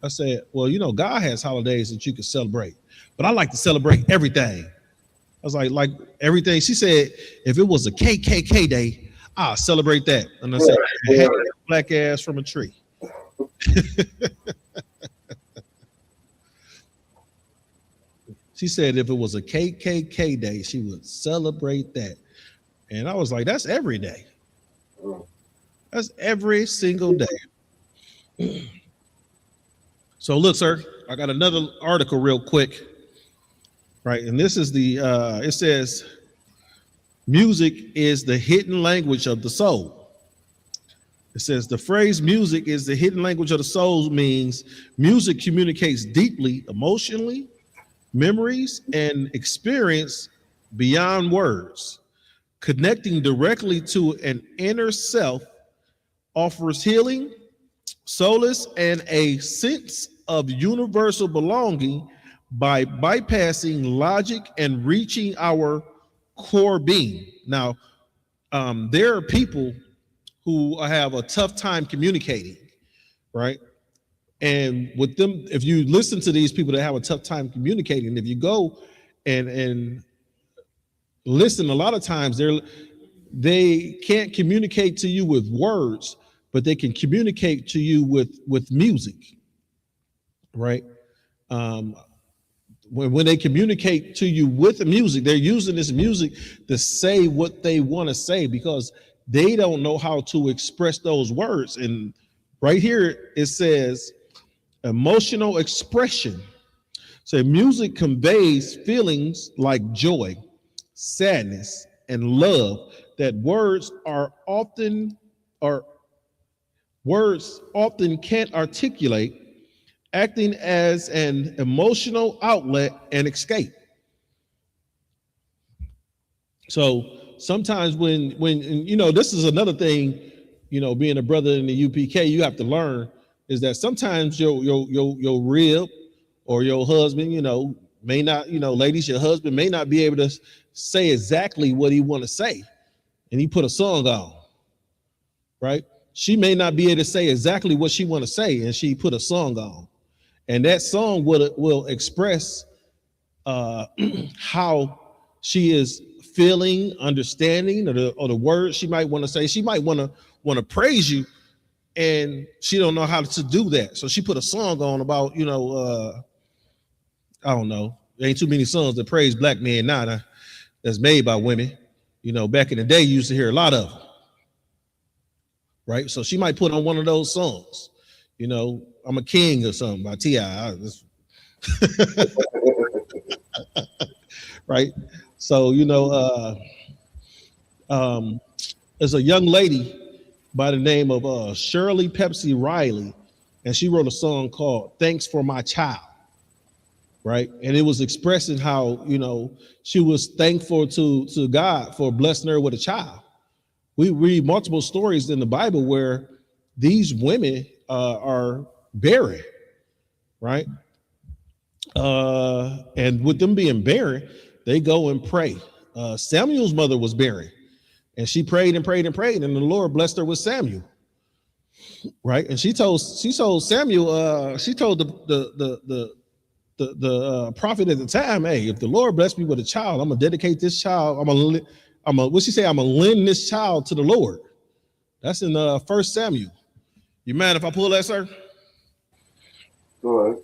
I said, "Well, you know, God has holidays that you can celebrate, but I like to celebrate everything." I was like everything. She said, "If it was a KKK day, I'll celebrate that." And I said, "Hang that black ass from a tree." She said, "If it was a KKK day, she would celebrate that." And I was like, "That's every day. That's every single day." So look, sir, I got another article real quick, right? And this is the, it says, music is the hidden language of the soul. It says the phrase music is the hidden language of the soul means music communicates deeply, emotionally, memories, and experience beyond words, connecting directly to an inner self, offers healing, solace, and a sense of universal belonging by bypassing logic and reaching our core being. Now, there are people who have a tough time communicating, right? And with them, if you listen to these people that have a tough time communicating, if you go and listen, a lot of times they can't communicate to you with words, but they can communicate to you with music, right? When they communicate to you with the music, they're using this music to say what they want to say because they don't know how to express those words. And right here it says emotional expression. So music conveys feelings like joy, sadness, and love that words often can't articulate, acting as an emotional outlet and escape. So sometimes when you know, this is another thing, you know, being a brother in the UPK, you have to learn is that sometimes your rib or your husband, you know, may not, you know, ladies, your husband may not be able to say exactly what he want to say, and he put a song on, right? She may not be able to say exactly what she want to say, and she put a song on, and that song will express how she is feeling, understanding, or the words she might want to say. She might want to praise you, and she don't know how to do that. So she put a song on about, you know, I don't know. There ain't too many songs that praise black men now that's made by women. You know, back in the day, you used to hear a lot of them, right? So she might put on one of those songs, you know, I'm a King or something by T.I. Right? So, you know, there's a young lady by the name of Shirley Pepsi Riley, and she wrote a song called Thanks for My Child, right? And it was expressing how, you know, she was thankful to God for blessing her with a child. We read multiple stories in the Bible where these women are barren, right? And with them being barren, they go and pray. Samuel's mother was barren, and she prayed and prayed and prayed, and the Lord blessed her with Samuel, right? And she told Samuel, she told the prophet at the time, "Hey, if the Lord bless me with a child, I'm gonna dedicate this child. What's she say? I'm gonna lend this child to the Lord." That's in 1 Samuel. You mind if I pull that, sir? Go ahead.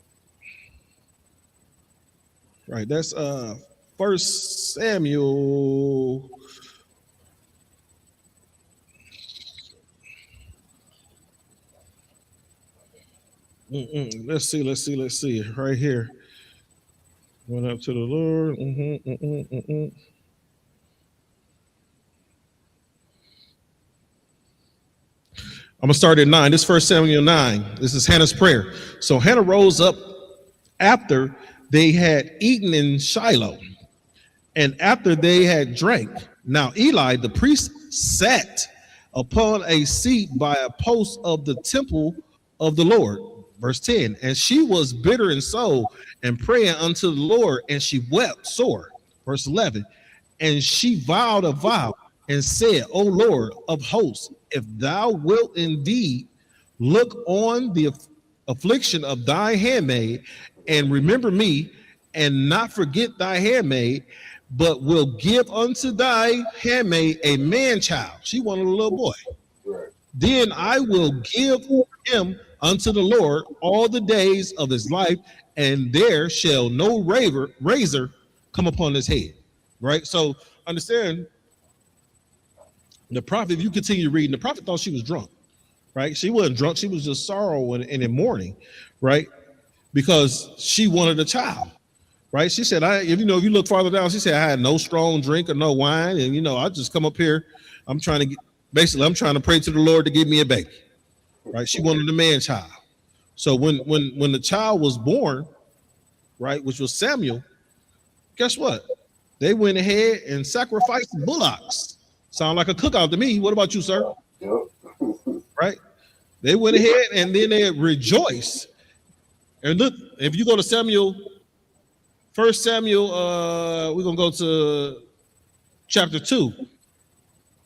Right, that's 1 Samuel. Let's see. Right here. Went up to the Lord. I'm gonna start at 9. This is 1 Samuel 9. This is Hannah's prayer. So Hannah rose up after they had eaten in Shiloh, and after they had drank. Now Eli the priest sat upon a seat by a post of the temple of the Lord. Verse 10. And she was bitter in soul and praying unto the Lord, and she wept sore. Verse 11. And she vowed a vow and said, O Lord of hosts, if thou wilt indeed look on the affliction of thy handmaid, and remember me, and not forget thy handmaid, but will give unto thy handmaid a man child. She wanted a little boy. Right. Then I will give him unto the Lord all the days of his life, and there shall no razor come upon his head. Right? So understand, the prophet, if you continue reading, the prophet thought she was drunk. Right? She wasn't drunk. She was just sorrow and in mourning. Right? Because she wanted a child. Right? She said, if you look farther down, she said, I had no strong drink or no wine. And, I just come up here. I'm trying to pray to the Lord to give me a baby. Right? She wanted a man child. So when the child was born, right, which was Samuel, guess what? They went ahead and sacrificed bullocks. Sound like a cookout to me. What about you, sir? Yep. Right? They went ahead and then they rejoiced. And look, if you go to Samuel, 1 Samuel, we're going to go to chapter 2.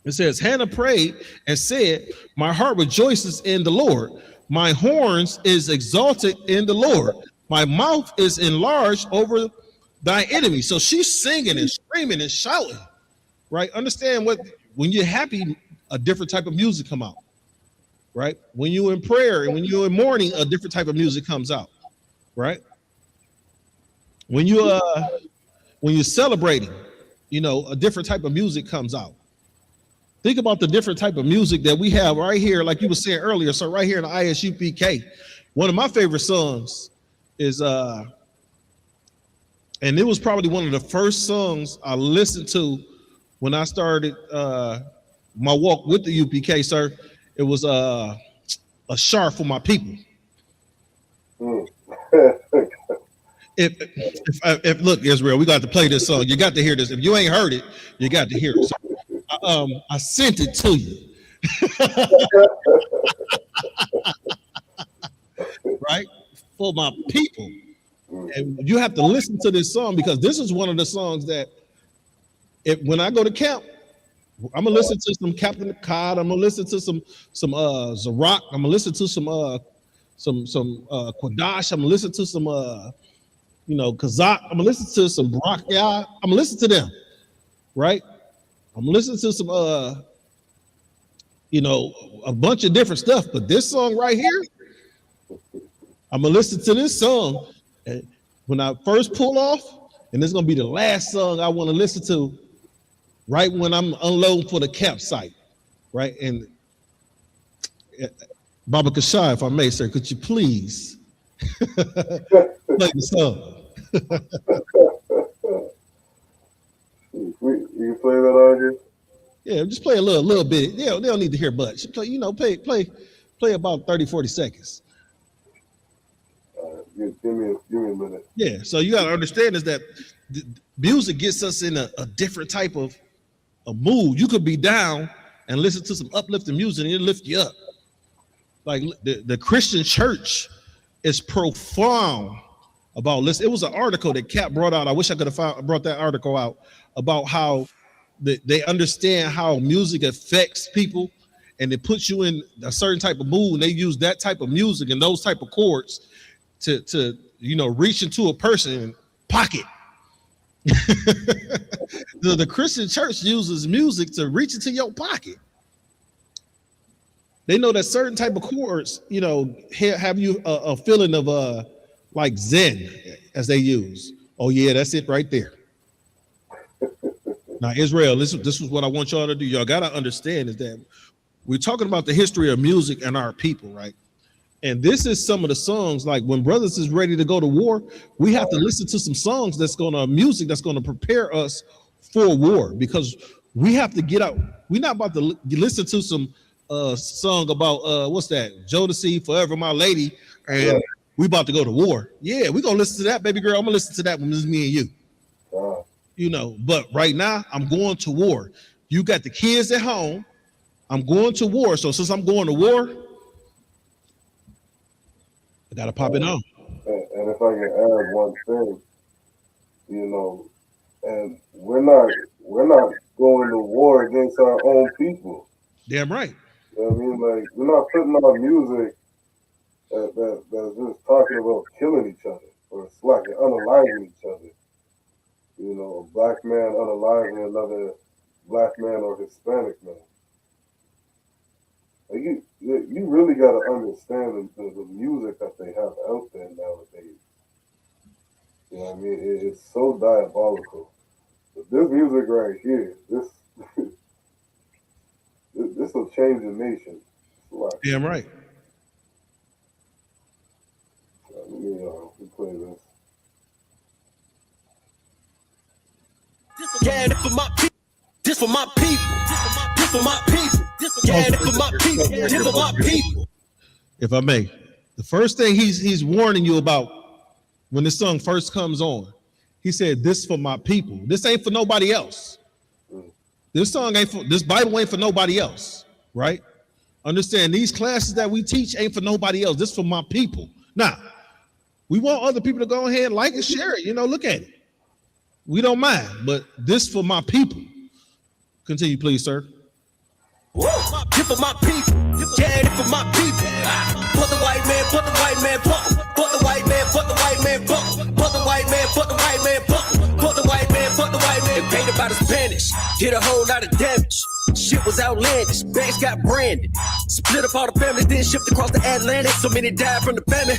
It says, Hannah prayed and said, my heart rejoices in the Lord. My horns is exalted in the Lord. My mouth is enlarged over thy enemy. So she's singing and screaming and shouting, right? Understand when you're happy, a different type of music come out, right? When you're in prayer and when you're in mourning, a different type of music comes out, right? When you're celebrating, a different type of music comes out. Think about the different type of music that we have right here, like you were saying earlier. So right here in the ISUPK, one of my favorite songs is, and it was probably one of the first songs I listened to when I started my walk with the UPK, sir. It was a Shar for My People. If look, Israel, we got to play this song. You got to hear this. If you ain't heard it, you got to hear it. So, I sent it to you. Right? For my people. And you have to listen to this song, because this is one of the songs that when I go to camp, I'm gonna listen to some Captain Cod, I'm gonna listen to some Zarak, I'm gonna listen to some Quadash, I'm gonna listen to some Kazak, I'm gonna listen to some Barakia, I'm gonna listen to them, right? I'm listening to some a bunch of different stuff, but this song right here, I'm gonna listen to this song, and when I first pull off, and this is gonna be the last song I want to listen to, right when I'm unloading for the campsite, right? And Baba Kashai, if I may, sir, could you please play the song? You play that, Audrey? Yeah, just play a little bit. Yeah, they don't need to hear much. Play about 30, 40 seconds. Give me a minute. Yeah, so you gotta understand is that music gets us in a different type of mood. You could be down and listen to some uplifting music and it'll lift you up. Like the Christian church is profound about listen. It was an article that Cap brought out. I wish I could have brought that article out about how they understand how music affects people, and it puts you in a certain type of mood, and they use that type of music and those type of chords to reach into a person and pocket. The Christian church uses music to reach into your pocket. They know that certain type of chords, have you a feeling of like Zen, as they use. Oh yeah, that's it right there. Now, Israel, this is what I want y'all to do. Y'all gotta understand is that we're talking about the history of music and our people, right? And this is some of the songs, like when brothers is ready to go to war, we have to listen to some songs music that's gonna prepare us for war, because we have to get out. We're not about to listen to some song about what's that? Jodeci, Forever My Lady, and we about to go to war. Yeah, we gonna listen to that, baby girl. I'm gonna listen to that when it's me and you. You know, but right now I'm going to war. You got the kids at home. I'm going to war. So since I'm going to war, I gotta pop it on. And if I can add one thing, you know, and we're not going to war against our own people. Damn right. You know what I mean? Like, we're not putting on music that's just talking about killing each other or slacking, unaliving each other. You know, a black man unaliving another black man or Hispanic man. Like you really got to understand the music that they have out there nowadays. You know what I mean? It's so diabolical. But this music right here, this will change the nation. Damn right. Let me play this. Yeah, this for my people. This for my people. This for my people. Yeah, this for my people. This for my people. If I may, the first thing he's warning you about when this song first comes on, he said, "This for my people. This ain't for nobody else. This song ain't for this Bible ain't for nobody else, right? Understand these classes that we teach ain't for nobody else. This for my people. Now, we want other people to go ahead, like and share it. You know, look at it. We don't mind, but this for my people." Continue, please, sir. This for my people. Yeah, this for my people. Fuck the white man, fuck the white man, fuck the white man, fuck the white man, fuck the white man, fuck the white man, fuck the white man, fuck the white man. Paid about the Spanish, did a whole lot of damage. Shit was outlandish, banks got branded. Split up all the families, then shipped across the Atlantic. So many died from the famine.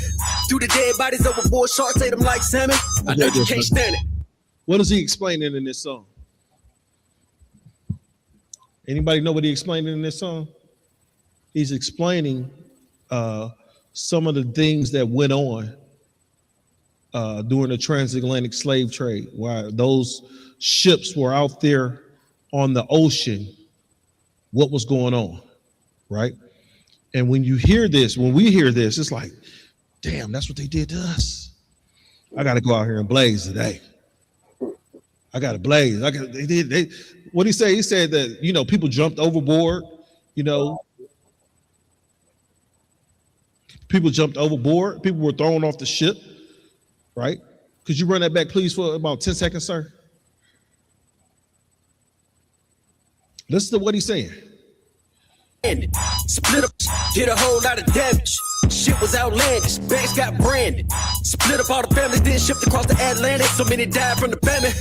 Threw the dead bodies overboard, sharks ate them like salmon. I know you can't stand it. What is he explaining in this song? Anybody know what he explaining in this song? He's explaining some of the things that went on during the transatlantic slave trade, while those ships were out there on the ocean, what was going on, right? And when we hear this, it's like, damn, that's what they did to us. I got to go out here and blaze today. I got to blaze. What did he say? He said that, you know, people jumped overboard, you know. People jumped overboard. People were thrown off the ship, right? Could you run that back, please, for about 10 seconds, sir? Listen to what he's saying. Split up, did a whole lot of damage. Shit was outlandish, banks got branded. Split up all the families, then shipped across the Atlantic. So many died from the famine.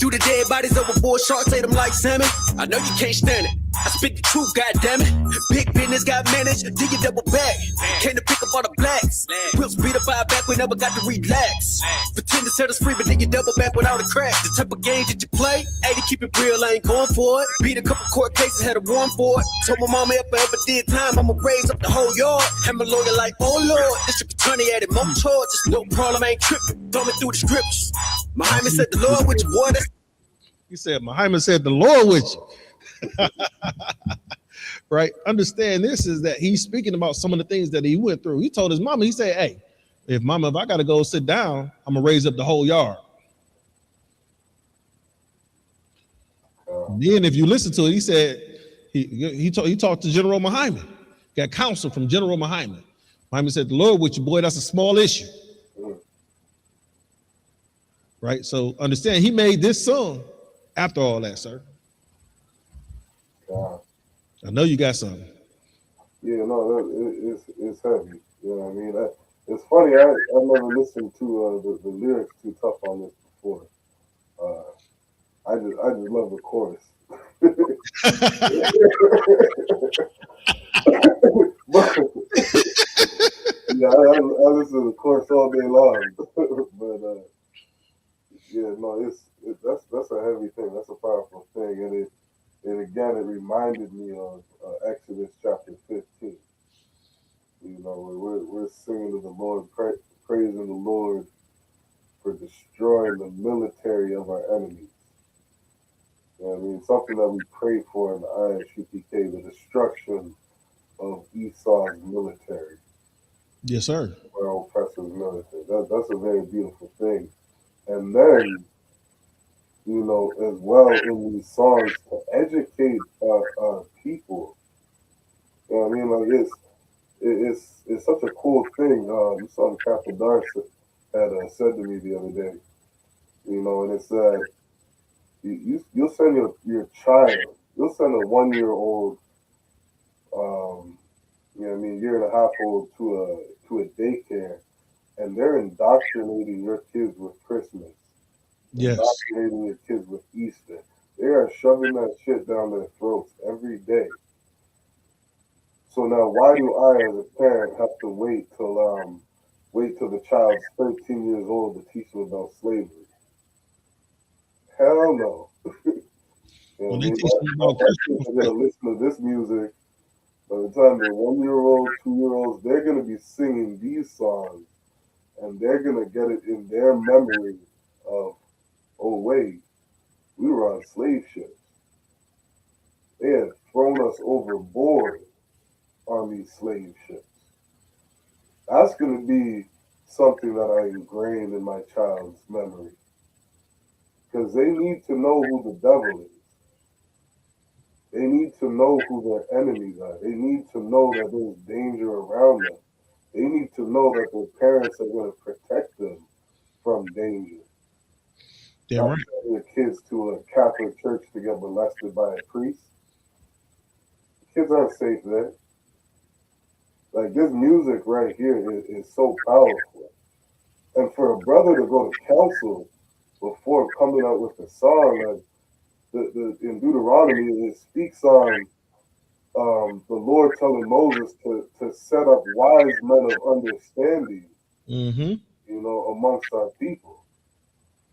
Threw the dead bodies overboard, sharks ate them like salmon. I know you can't stand it. I speak the truth, goddammit. Big business got managed, dig it double back. Came to pick up all the blacks. We'll speed up our back, we never got to relax. Pretend to set us free, but then you double back without a crack. The type of game that you play, hey, to keep it real, I ain't going for it. Beat a couple court cases, had a warrant for it. Told my mama if I ever did time, I'ma raise up the whole yard. Had my lawyer like, oh Lord, district attorney added more charges. No problem, I ain't tripping. Thumbing through the scriptures. Muhammad said the Lord with you, boy. He said, Muhammad said the Lord with you. Right? Understand this is that he's speaking about some of the things that he went through. He told his mama, he said, hey, if I got to go sit down, I'm going to raise up the whole yard. Then if you listen to it, he said, he talked to General Muhammad, got counsel from General Muhammad. Muhammad said, the Lord with you, boy, that's a small issue. Right? So understand, he made this song after all that, sir. I know you got something. Yeah, no, it's heavy. You know what I mean? It's funny. I never listened to the lyrics too tough on this before. I just love the chorus. Yeah, I listen to the chorus all day long. But yeah, no, that's a heavy thing. That's a powerful thing, and again, it reminded me of Exodus chapter 15. You know, we're singing to the Lord, praising the Lord for destroying the military of our enemies. You know what I mean? Something that we pray for in the ISUPK, the destruction of Esau's military. Yes, sir. Our oppressor's military. That's a very beautiful thing. And then, you know, as well in these songs to educate people. You know what I mean? Like it's such a cool thing. Something Captain Darcy had said to me the other day. You know, and it said, you'll send your child, you'll send a 1-year-old, you know what I mean, 1.5 old to a daycare, and they're indoctrinating your kids with Christmas. Yes. Indoctrinating your kids with Easter. They are shoving that shit down their throats every day. So now, why do I, as a parent, have to wait till the child's 13 years old to teach them about slavery? Hell no. You know, When they teach them about Christmas, they're gonna listen to this music. By the time they're 1-year-old, 2-year-olds, they're gonna be singing these songs, and they're gonna get it in their memory of, oh wait, we were on slave ships. They had thrown us overboard on these slave ships. That's gonna be something that I ingrain in my child's memory. Because they need to know who the devil is. They need to know who their enemies are. They need to know that there's danger around them. They need to know that their parents are going to protect them from danger. They're right. Not sending the kids to a Catholic church to get molested by a priest. Kids aren't safe there. Like, this music right here is so powerful. And for a brother to go to council before coming out with the song, like in Deuteronomy, it speaks on the Lord telling Moses to set up wise men of understanding, you know, amongst our people.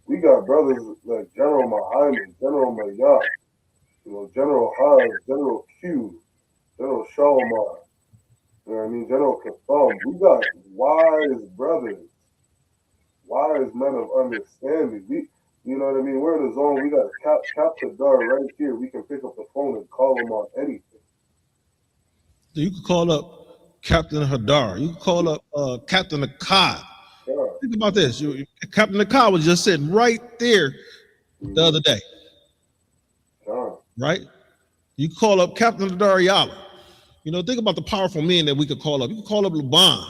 We got brothers like General Muhammad, General Mayat, you know, General Hajj, General Q, General Shalomar, you know what I mean, General Katham. We got wise brothers, wise men of understanding. You know what I mean? We're in the zone. We got Cap Hadar right here. We can pick up the phone and call him on anything. You could call up Captain Hadar. You could call up Captain Akkad. Yeah. Think about this. Captain Akkad was just sitting right there the other day. Right? You could call up Captain Hadar Yala. You know, think about the powerful men that we could call up. You could call up Laban,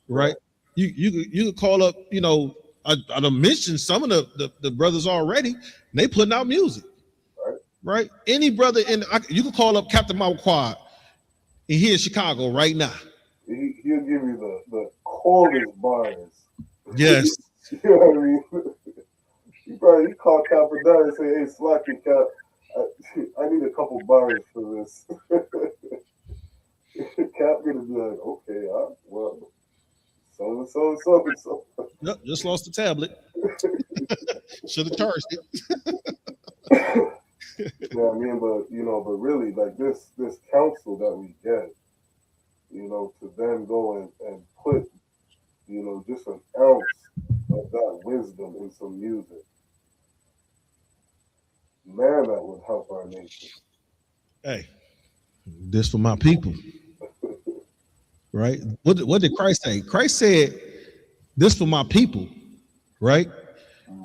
right? You could call up, you know, I done mentioned some of the brothers already, and they putting out music, right? Any brother you can call up Captain Mawquad, and here in Chicago right now. He'll give you the coldest bars. Yes. You know what I mean? You call Cap Hadar and say, hey, Slacky Cap, I need a couple bars for this. Cap gonna be like, okay, well. So. Yep, just lost the tablet. Should have charged it. Yeah, I mean, but really, like this counsel that we get, you know, to then go and put, you know, just an ounce of that wisdom in some music, man, that would help our nation. Hey, this for my people. Right? What did Christ say? Christ said, "This for my people," right?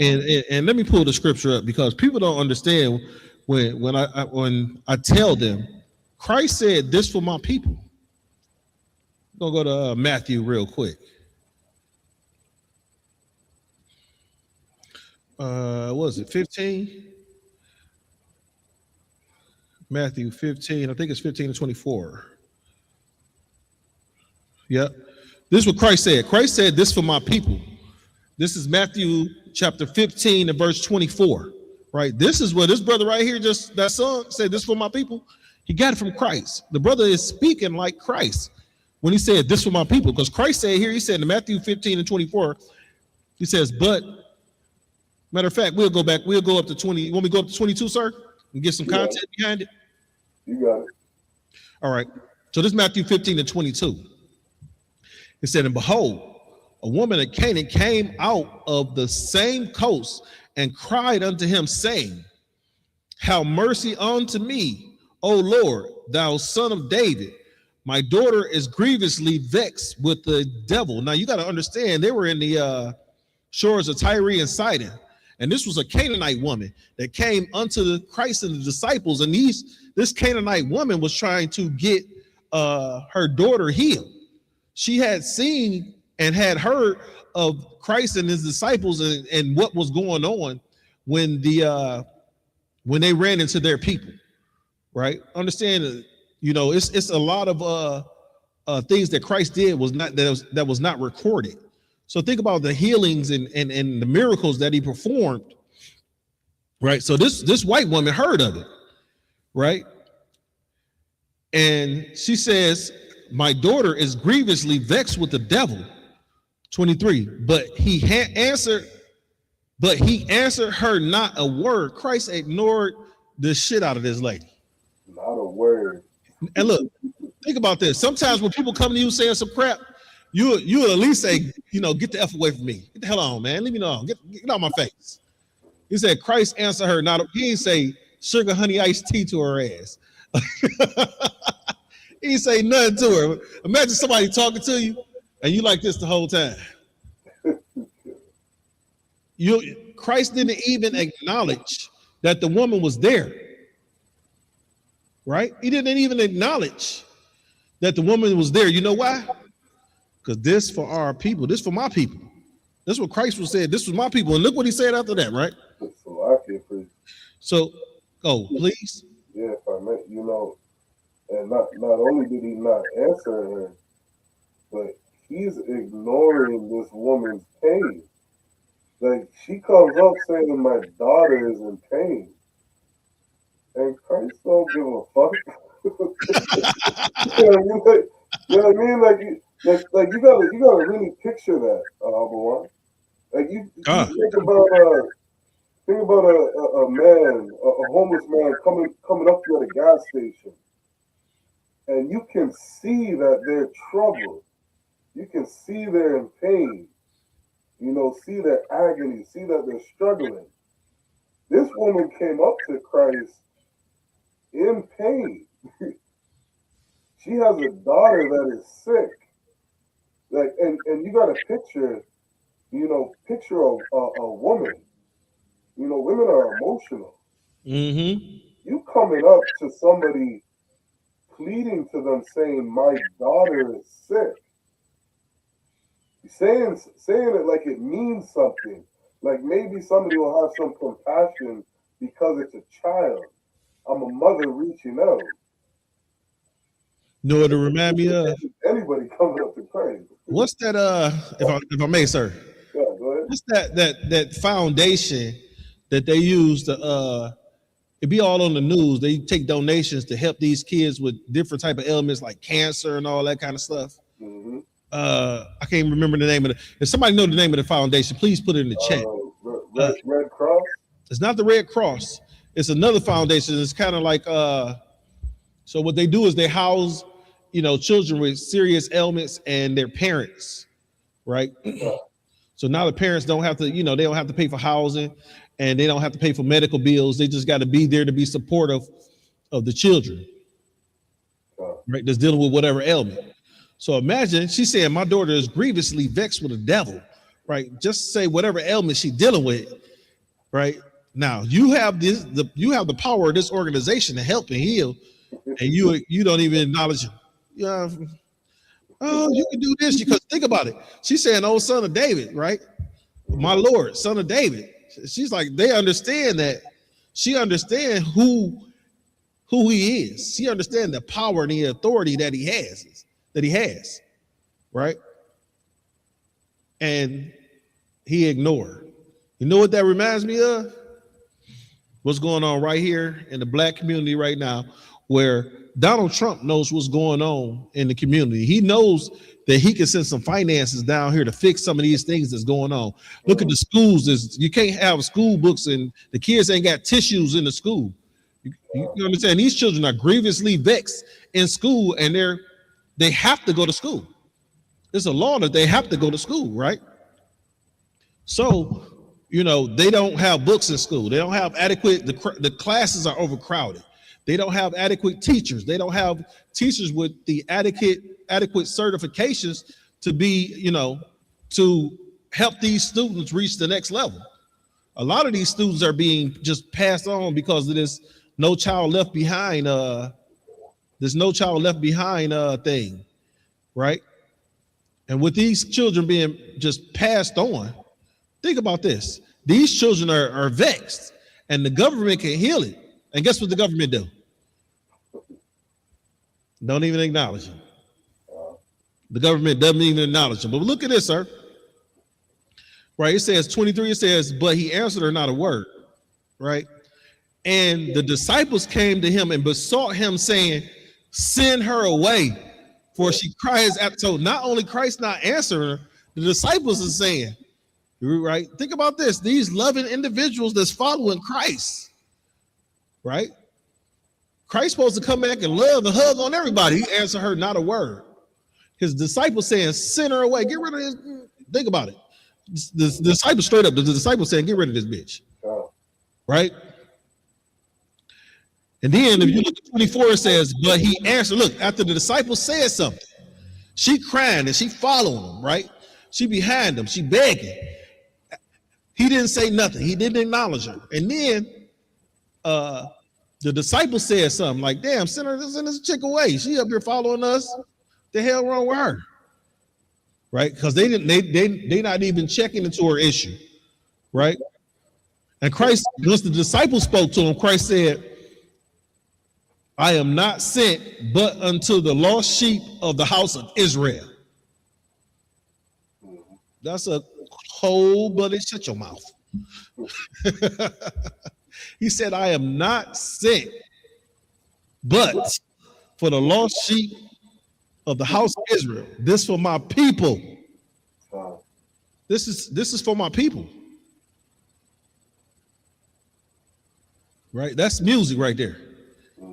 And let me pull the scripture up because people don't understand when I tell them, Christ said, "This for my people." I'm gonna go to Matthew real quick. What was it 15? Matthew 15. I think it's 15 to 24. Yep. This is what Christ said. Christ said, "This for my people." This is Matthew chapter 15 and verse 24. Right? This is what this brother right here, just that song said, "This for my people." He got it from Christ. The brother is speaking like Christ when he said, "This for my people," because Christ said here, he said in Matthew 15 and 24, he says, but matter of fact, we'll go up to 20. You want me to go up to 22, sir? And get some content behind it? You got it. All right. So this is Matthew 15 and 22. It said, "And behold, a woman of Canaan came out of the same coast and cried unto him, saying, Have mercy unto me, O Lord, thou son of David. my daughter is grievously vexed with the devil. Now you got to understand, they were in the shores of Tyre and Sidon, and this was a Canaanite woman that came unto the Christ and the disciples, and this Canaanite woman was trying to get her daughter healed. She had seen and had heard of Christ and his disciples and what was going on when they ran into their people, right? Understand, you know, it's a lot of things that Christ did that was not recorded. So think about the healings and the miracles that he performed, right? So this white woman heard of it, right? And she says, my daughter is grievously vexed with the devil. 23, but he answered her not a word. Christ ignored the shit out of this lady. Not a word. And look, think about this. Sometimes when people come to you saying some crap, you at least say, you know, get the F away from me. Get the hell on, man. Leave me alone. Get out my face. He said, Christ answered her not. He didn't say sugar, honey, iced tea to her ass. He didn't say nothing to her. Imagine somebody talking to you and you like this the whole time. Christ didn't even acknowledge that the woman was there. Right? He didn't even acknowledge that the woman was there. You know why? Because this for our people. This for my people. That's what Christ was saying. This was my people. And look what he said after that, right? So, please. Yeah, if I may, you know, and not only did he not answer her, but he's ignoring this woman's pain. Like, she comes up saying, my daughter is in pain. And Christ don't give a fuck. You know what I mean? Like you gotta really picture that, Abuwan. Like you think about a man, a homeless man coming up to you at a gas station, and you can see that they're troubled. You can see they're in pain. You know, see their agony, see that they're struggling. This woman came up to Christ in pain. She has a daughter that is sick. Like, and you got to picture a woman. You know, women are emotional. Mm-hmm. You coming up to somebody pleading to them saying, my daughter is sick. Saying it like it means something. Like maybe somebody will have some compassion because it's a child. I'm a mother reaching out. You know what to remind me of? Anybody coming up to pray. What's that? If I may, sir. Yeah, go ahead. What's that foundation that they use to it be all on the news? They take donations to help these kids with different type of ailments like cancer and all that kind of stuff. Mm-hmm. I can't remember the name of it. If somebody know the name of the foundation, please put it in the chat. Red Cross? It's not the Red Cross. It's another foundation. It's kind of like so what they do is they house, you know, children with serious ailments and their parents, right? So now the parents don't have to, you know, they don't have to pay for housing and they don't have to pay for medical bills. They just got to be there to be supportive of the children, right? That's dealing with whatever ailment. So imagine she's saying my daughter is grievously vexed with the devil, right? Just say whatever ailment she's dealing with, right? Now you have the power of this organization to help and heal, and you don't even acknowledge it. Yeah, oh, you can do this because think about it. She's saying, "Oh, son of David," right? My Lord, son of David. She's like, they understand that. She understands who he is. She understands the power and the authority that he has, right? And he ignored. You know what that reminds me of? What's going on right here in the black community right now, where Donald Trump knows what's going on in the community. He knows that he can send some finances down here to fix some of these things that's going on. Look at the schools. You can't have school books and the kids ain't got tissues in the school. You understand? These children are grievously vexed in school and they have to go to school. It's a law that they have to go to school, right? So, you know, they don't have books in school. They don't have adequate, the classes are overcrowded. They don't have adequate teachers. They don't have teachers with the adequate certifications to be, you know, to help these students reach the next level. A lot of these students are being just passed on because of this No Child Left Behind, thing, right? And with these children being just passed on, think about this. These children are vexed, and the government can heal it. And guess what the government do? Don't even acknowledge them. The government doesn't even acknowledge them. But look at this, sir. Right, it says 23, it says, but he answered her not a word, right? And the disciples came to him and besought him, saying, send her away, for she cries out. So not only Christ not answering her, the disciples are saying, right? Think about this. These loving individuals that's following Christ, right? Christ's supposed to come back and love and hug on everybody. He answered her not a word. His disciples saying, send her away. Get rid of this. Think about it. The disciples straight up, the disciples saying, get rid of this bitch. Right? And then if you look at 24, it says, but he answered, look, after the disciples said something, she crying and she following him, right? She behind him, she begging. He didn't say nothing. He didn't acknowledge her. And then the disciples said something like, damn, send this chick away. She up here following us. The hell wrong with her? Right? Because they not even checking into her issue. Right? And Christ, once the disciples spoke to him, Christ said, I am not sent but unto the lost sheep of the house of Israel. That's a whole bloody shut your mouth. He said, I am not sent but for the lost sheep of the house of Israel. This for my people. This is for my people. Right? That's music right there.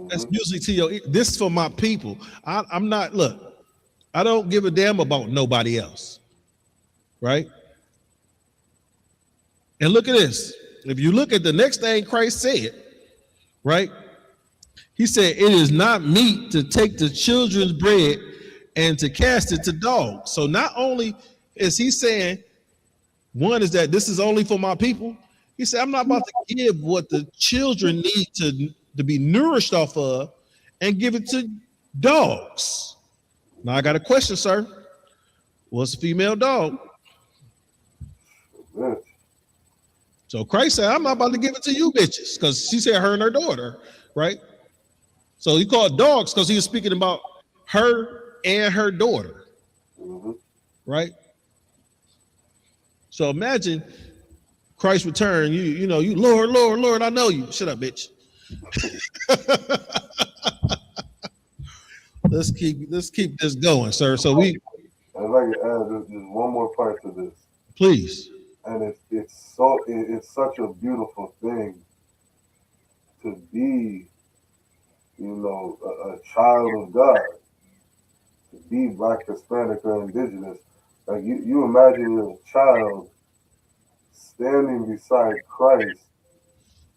That's music to your ear. This is for my people. I'm not, look, I don't give a damn about nobody else. Right? And look at this. If you look at the next thing Christ said, right? He said, it is not meet to take the children's bread and to cast it to dogs. So not only is he saying, one is that this is only for my people. He said, I'm not about to give what the children need to be nourished off of and give it to dogs. Now I got a question, sir. What's a female dog? So Christ said, I'm not about to give it to you bitches, because she said her and her daughter, right? So he called dogs because he was speaking about her and her daughter, right? So imagine Christ's return. You know, you Lord, I know you. Shut up, bitch. Let's keep this going, sir. So I'd like to add just one more part to this, please. And it's such a beautiful thing to be, you know, a child of God, to be Black, Hispanic, or Indigenous. Like you imagine a child standing beside Christ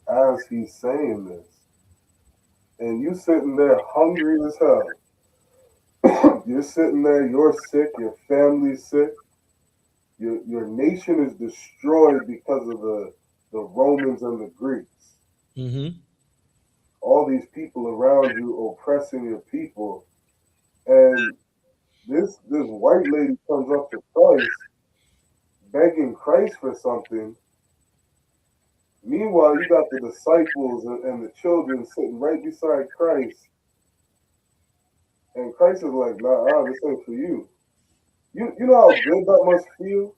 as he's saying this, and you sitting there hungry as hell. You're sitting there, you're sick, your family's sick. Your nation is destroyed because of the Romans and the Greeks. Mm-hmm. All these people around you oppressing your people. And this white lady comes up to Christ, begging Christ for something. Meanwhile, you got the disciples and the children sitting right beside Christ. And Christ is like, nah, this ain't for you. You know how good that must feel?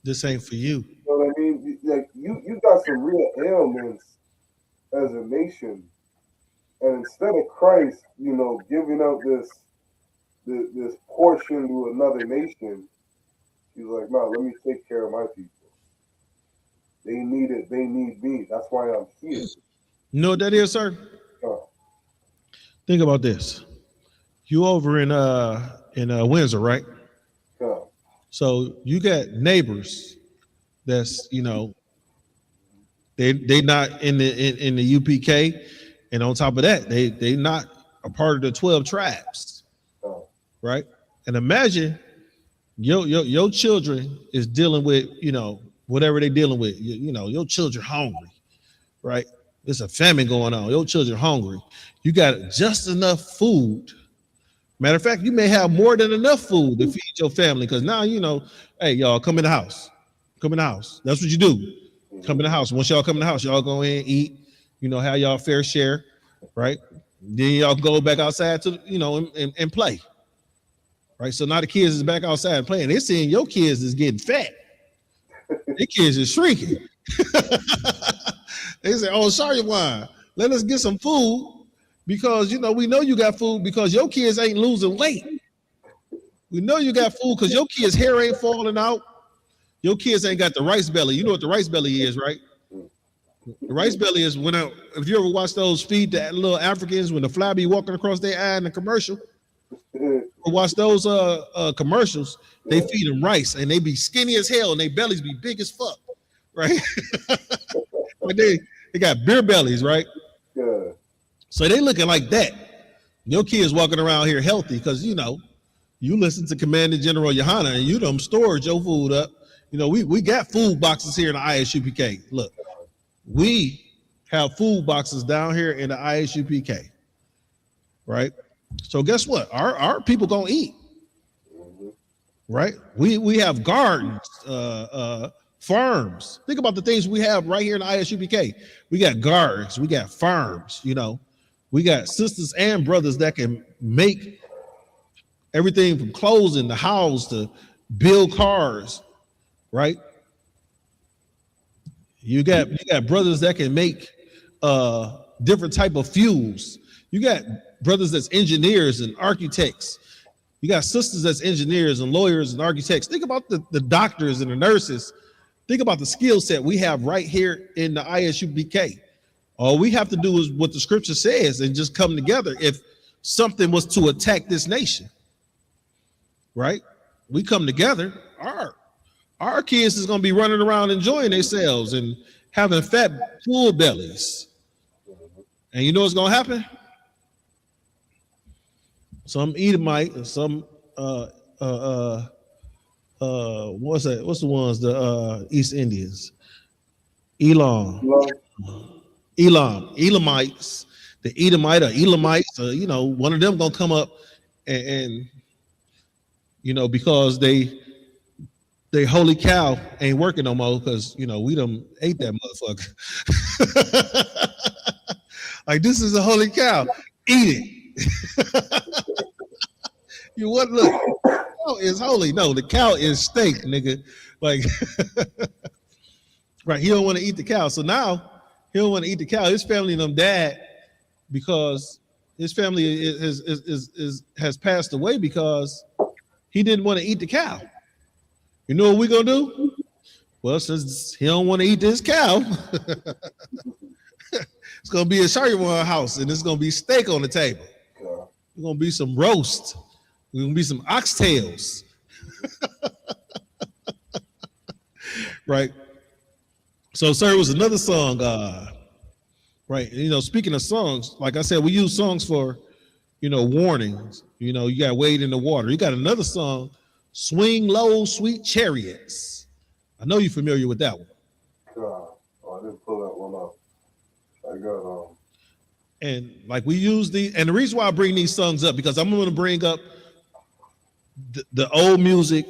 This ain't for you. You know what I mean? Like you got some real ailments as a nation. And instead of Christ, you know, giving out this portion to another nation, he's like, no, let me take care of my people. They need it. They need me. That's why I'm here. You know what that is, sir? Think about this. You over in Windsor, right? So you got neighbors that's, you know, they not in the UPK, And on top of that, they not a part of the 12 tribes, right? And imagine your children is dealing with, you know, whatever they're dealing with. You know, your children hungry, right? There's a famine going on. Your children hungry. You got just enough food. Matter of fact, you may have more than enough food to feed your family, because now, you know, hey, y'all come in the house. Come in the house. That's what you do. Come in the house. Once y'all come in the house, y'all go in, eat, you know, have y'all fair share, right? Then y'all go back outside to, you know, and play, right? So now the kids is back outside playing. They're seeing your kids is getting fat. Their kids is shrinking. They say, oh, sorry, why? Let us get some food, because, you know, we know you got food because your kids ain't losing weight. We know you got food because your kids' hair ain't falling out. Your kids ain't got the rice belly. You know what the rice belly is, right? The rice belly is when if you ever watch those Feed the Little Africans when the fly be walking across their eye in the commercial, or watch those commercials, they feed them rice and they be skinny as hell and their bellies be big as fuck, right? But they got beer bellies, right? Yeah. So they looking like that. Your kids walking around here healthy because, you know, you listen to Commanding General Yohana and you done stored your food up. You know, we got food boxes here in the ISUPK. Look, we have food boxes down here in the ISUPK, right? So guess what? Our people gonna eat, right? We have gardens, farms. Think about the things we have right here in the ISUPK. We got gardens, we got farms, you know. We got sisters and brothers that can make everything from clothes in the house to build cars, right? You got brothers that can make different type of fuels. You got brothers that's engineers and architects. You got sisters that's engineers and lawyers and architects. Think about the doctors and the nurses. Think about the skill set we have right here in the ISUPK. All we have to do is what the scripture says and just come together if something was to attack this nation, right? We come together, our kids is going to be running around enjoying themselves and having fat, full bellies. And you know what's going to happen? Some Edomite and some, what's that? What's the ones, the East Indians? Elamites, the Edomite or Elamites, you know, one of them going to come up and, you know, because they holy cow ain't working no more because, you know, we done ate that motherfucker. Like, this is a holy cow. Eat it. You what? Look, the cow is holy. No, the cow is steak, nigga. Like, right? He don't want to eat the cow. So now he don't want to eat the cow. His family and them died because his family has passed away because he didn't want to eat the cow. You know what we gonna do? Well, since he don't want to eat this cow, it's gonna be a Shariwan house, and it's gonna be steak on the table. It's gonna be some roast. It's gonna be some oxtails. Right. So, sir, it was another song. Right. You know, speaking of songs, like I said, we use songs for, you know, warnings. You know, you got wade in the water. You got another song, Swing Low, Sweet Chariots. I know you're familiar with that one. I didn't pull that one up. I got And like we use these, and the reason why I bring these songs up, because I'm going to bring up the old music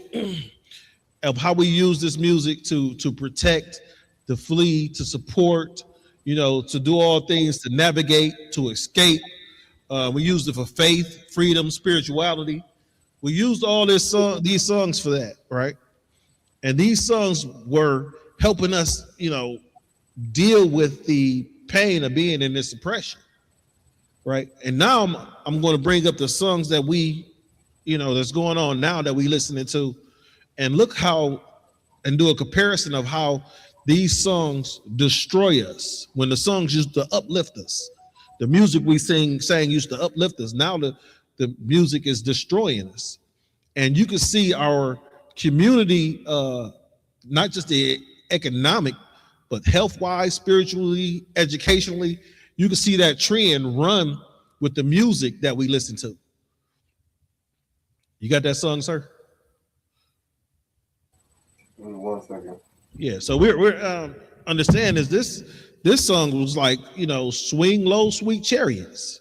of how we use this music to protect, to flee, to support, you know, to do all things, to navigate, to escape. We used it for faith, freedom, spirituality. We used all these songs for that, right? And these songs were helping us, you know, deal with the pain of being in this oppression, right? And now I'm going to bring up the songs that we, you know, that's going on now that we listening to, and look how, and do a comparison of how these songs destroy us when the songs used to uplift us. The music we sang used to uplift us. Now the music is destroying us. And you can see our community, not just the economic, but health-wise, spiritually, educationally, you can see that trend run with the music that we listen to. You got that song, sir? Give me 1 second. Yeah, so we're understand is this song was like, you know, swing low, sweet chariots.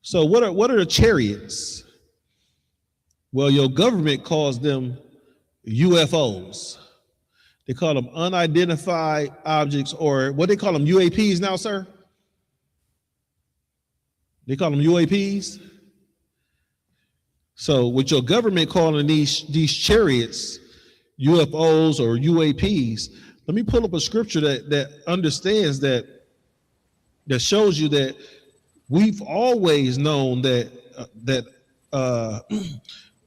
So what are the chariots? Well, your government calls them UFOs. They call them unidentified objects, or what they call them, UAPs now, sir? They call them UAPs. So with your government calling these chariots UFOs or UAPs, let me pull up a scripture that understands that shows you that we've always known that that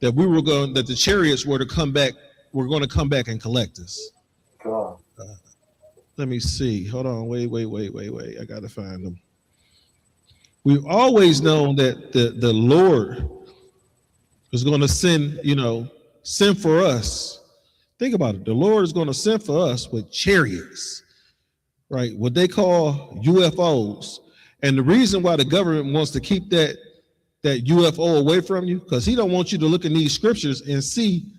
the chariots were to come back. We're going to come back and collect us. Let me see. Hold on. Wait. I got to find them. We've always known that the Lord is going to send for us. Think about it. The Lord is going to send for us with chariots, right? What they call UFOs. And the reason why the government wants to keep that UFO away from you, because he don't want you to look in these scriptures and see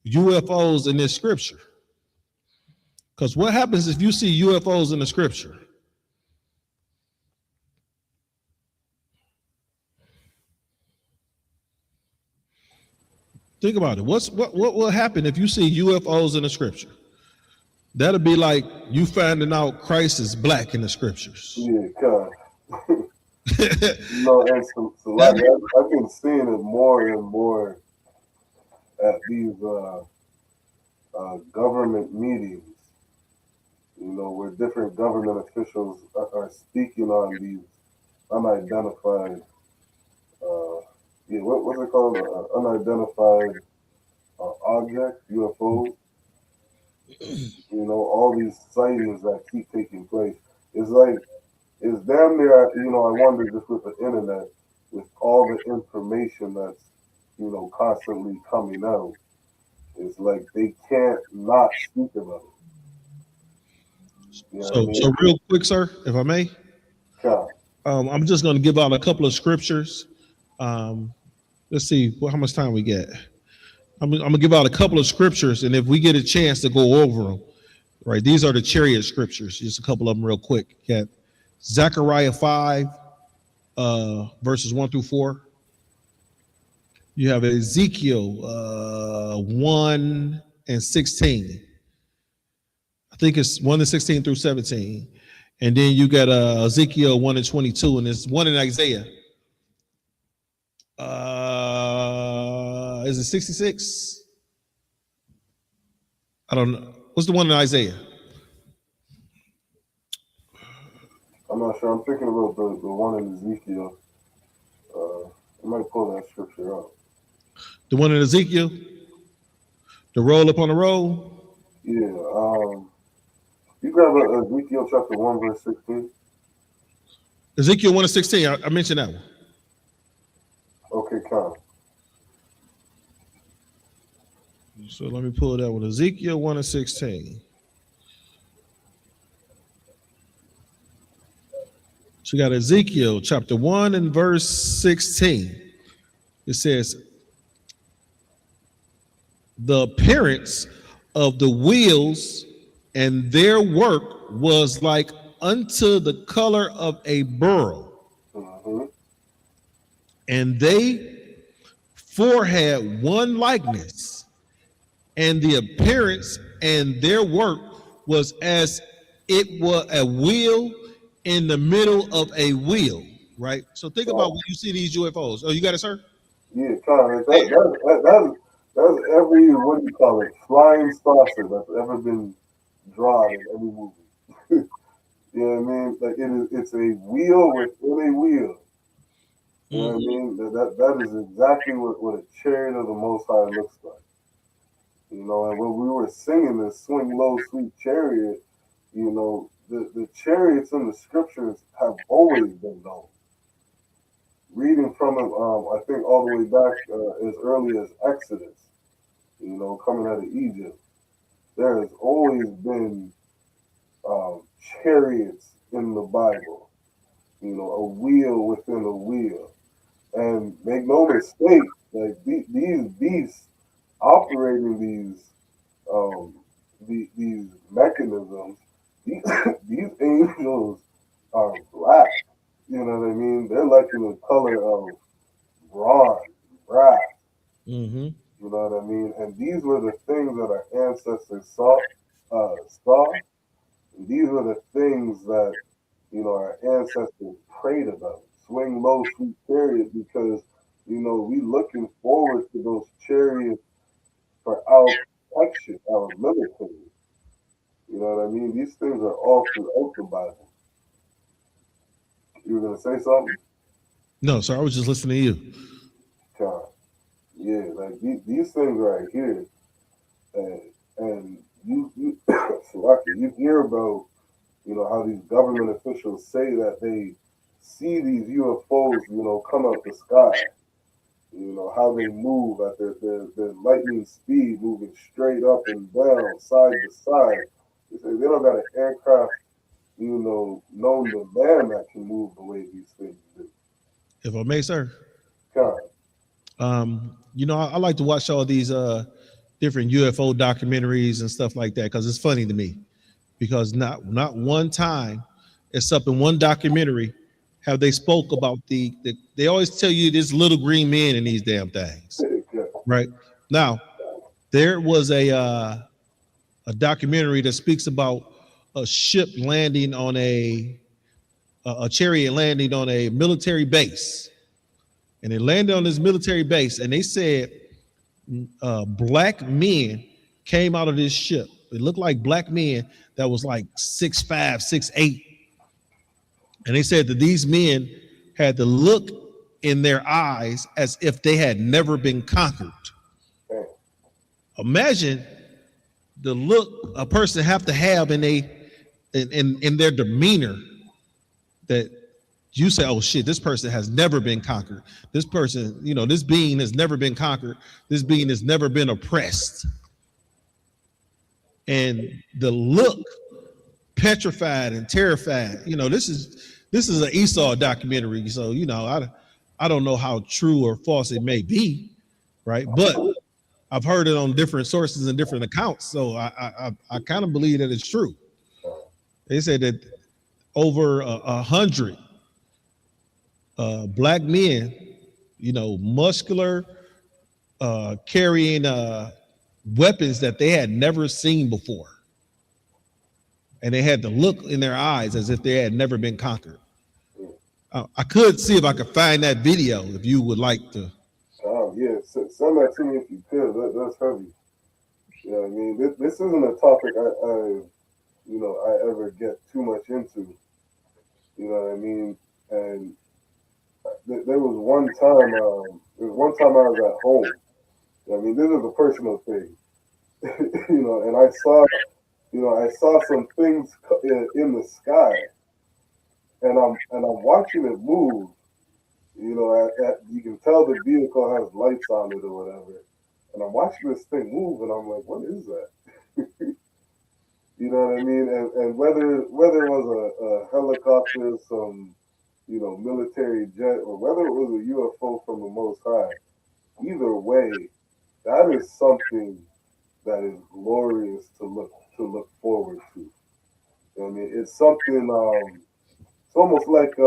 UFOs in this scripture. Because what happens if you see UFOs in the scripture? Think about it. What will happen if you see UFOs in the scripture? That'll be like you finding out Christ is black in the scriptures. Yeah, God. And so like, I've been seeing it more and more at these government meetings, where different government officials are speaking on these unidentified, what's it called? Unidentified object, UFOs. All these sightings that keep taking place. It's damn near, I wonder just with the internet, with all the information that's, constantly coming out, it's like they can't not speak about it. So real quick, sir, if I may, Yeah. I'm just going to give out a couple of scriptures. Let's see how much time we get. I'm going to give out a couple of scriptures, and if we get a chance to go over them, right? These are the chariot scriptures. Just a couple of them real quick. Okay. Zechariah 5, verses 1 through 4. You have Ezekiel 1 and 16. I think it's 1 and 16 through 17. And then you got Ezekiel 1 and 22, and there's one in Isaiah. Is it 66? I don't know. What's the one in Isaiah? I'm not sure. I'm thinking about the one in Ezekiel. I might pull that scripture up. The one in Ezekiel? The roll up on the roll? Yeah. You grab Ezekiel chapter 1, verse 16. Ezekiel 1 and 16. I mentioned that one. Okay, come. So let me pull that one. Ezekiel 1 and 16. So you got Ezekiel chapter 1 and verse 16. It says, the appearance of the wheels and their work was like unto the color of a beryl. Mm-hmm. And they four had one likeness, and the appearance and their work was as it was a wheel in the middle of a wheel, right? So think about when you see these UFOs. Oh, you got it, sir? Yeah, Connor. That's every, what do you call it, flying saucer that's ever been drawn in any movie. You know what I mean? Like it's a wheel within a wheel. You know what I mean? That is exactly what a chariot of the Most High looks like. And when we were singing this Swing Low, Sweet Chariot, the chariots in the scriptures have always been known. Reading from them, I think all the way back as early as Exodus, coming out of Egypt, there has always been chariots in the Bible. you know, a wheel within a wheel. And make no mistake, like these beasts operating these mechanisms, these, these angels are black. You know what I mean? They're like in the color of bronze, brass. Mm-hmm. You know what I mean? And these were the things that our ancestors saw. And these were the things that, you know, our ancestors prayed about. Swing low, sweet chariot, because, you know, we looking forward to those chariots for our protection, our military. You know what I mean? These things are all throughout the Bible. You were gonna say something? No, sir, I was just listening to you. God. Yeah, like these things right here, and you Salaki, you hear about, you know, how these government officials say that they see these UFOs, you know, come out the sky. You know, how they move at their lightning speed, moving straight up and down, side to side. They say they don't got an aircraft, you know, known to man that can move the way these things do. If I may, sir. God. You know, I like to watch all these different UFO documentaries and stuff like that because it's funny to me. Because not one time, except in one documentary, have they spoke about the they always tell you there's little green men in these damn things, right? Now, there was a documentary that speaks about a ship landing on a chariot landing on a military base, and they landed on this military base, and they said black men came out of this ship. It looked like black men that was like 6'5", 6'8", and they said that these men had the look in their eyes as if they had never been conquered. Imagine the look a person have to have in their demeanor that you say, oh shit, this person has never been conquered. This person, you know, this being has never been conquered. This being has never been oppressed. And the look, petrified and terrified. You know, this is an Esau documentary, so you know, I don't know how true or false it may be, right? But I've heard it on different sources and different accounts, so I kind of believe that it's true. They said that over 100 black men, you know, muscular, carrying weapons that they had never seen before. And they had the look in their eyes as if they had never been conquered. I could see if I could find that video if you would like to. Yeah, send that to me if you could. That's heavy. Yeah, I mean, this isn't a topic I ever get too much into. You know what I mean? And there was one time I was at home. I mean, this is a personal thing. You know, and I saw some things in the sky, and I'm watching it move. You know, you can tell the vehicle has lights on it or whatever, and I'm watching this thing move, and I'm like, what is that? You know what I mean? And whether it was a helicopter, some, you know, military jet, or whether it was a UFO from the Most High, either way, that is something that is glorious to look forward to. I mean, it's something. It's almost like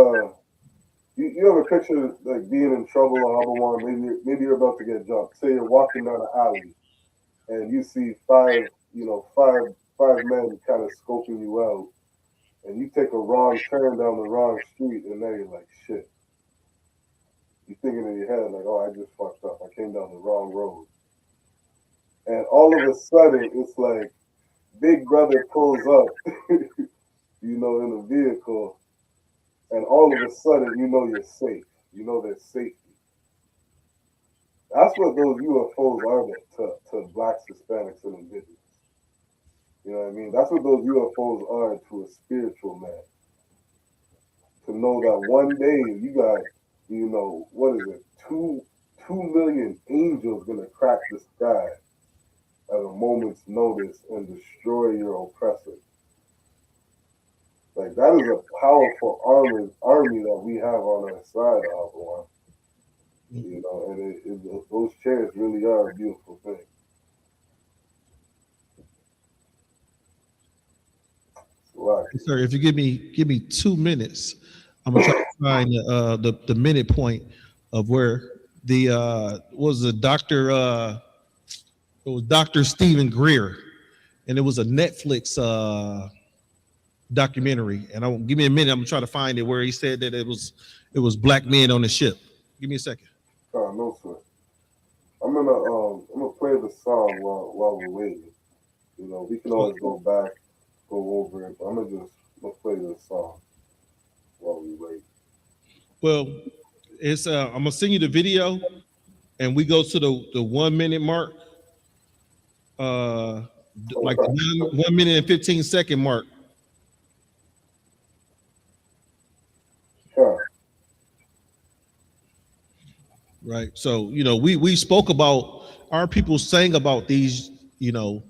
you ever picture like being in trouble or maybe you're about to get jumped. Say you're walking down an alley, and you see five men kind of scoping you out, and you take a wrong turn down the wrong street, and then you're like, shit. You're thinking in your head like, oh, I just fucked up. I came down the wrong road. And all of a sudden, it's like Big Brother pulls up, you know, in a vehicle, and all of a sudden, you know you're safe. You know there's safety. That's what those UFOs are to blacks, Hispanics, and indigenous. You know what I mean? That's what those UFOs are to a spiritual man. To know that one day you got, you know, what is it, 2 million angels gonna crack the sky at a moment's notice and destroy your oppressor. Like, that is a powerful army that we have on our side, Alpha. You know, and those chairs really are a beautiful thing. Right. Sir, if you give me 2 minutes, I'm gonna try to find the minute point of where the was the doctor it was Dr. Stephen Greer, and it was a Netflix documentary. And I won't give me a minute. I'm gonna try to find it where he said that it was black men on the ship. Give me a second. No, sir. I'm gonna play the song while we're waiting. You know, we can always go back, go over it, but I'm gonna play this song while we wait. Well, it's I'm gonna send you the video, and we go to the 1 minute mark, like the 1 minute and 15 second mark. Sure. Right. So, you know, we spoke about, our people sang about these, you know,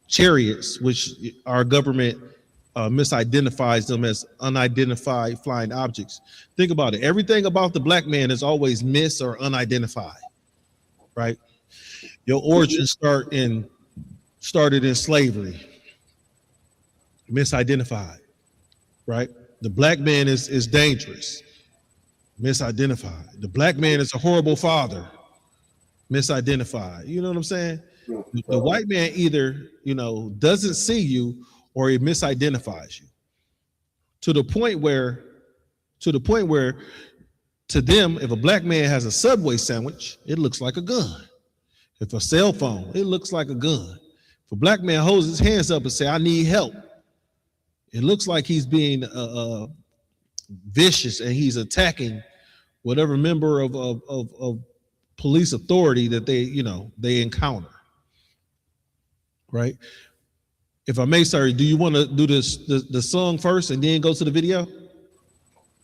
chariots, which our government misidentifies them as unidentified flying objects. Think about it. Everything about the black man is always mis or unidentified, right? Your origin started in slavery, misidentified, right? The black man is dangerous, misidentified. The black man is a horrible father, misidentified. You know what I'm saying? The white man either, you know, doesn't see you or he misidentifies you to the point where to them, if a black man has a Subway sandwich, it looks like a gun. If a cell phone, it looks like a gun. If a black man holds his hands up and say, I need help, it looks like he's being vicious and he's attacking whatever member of police authority that they encounter. Right? If I may, sir, do you want to do the song first and then go to the video?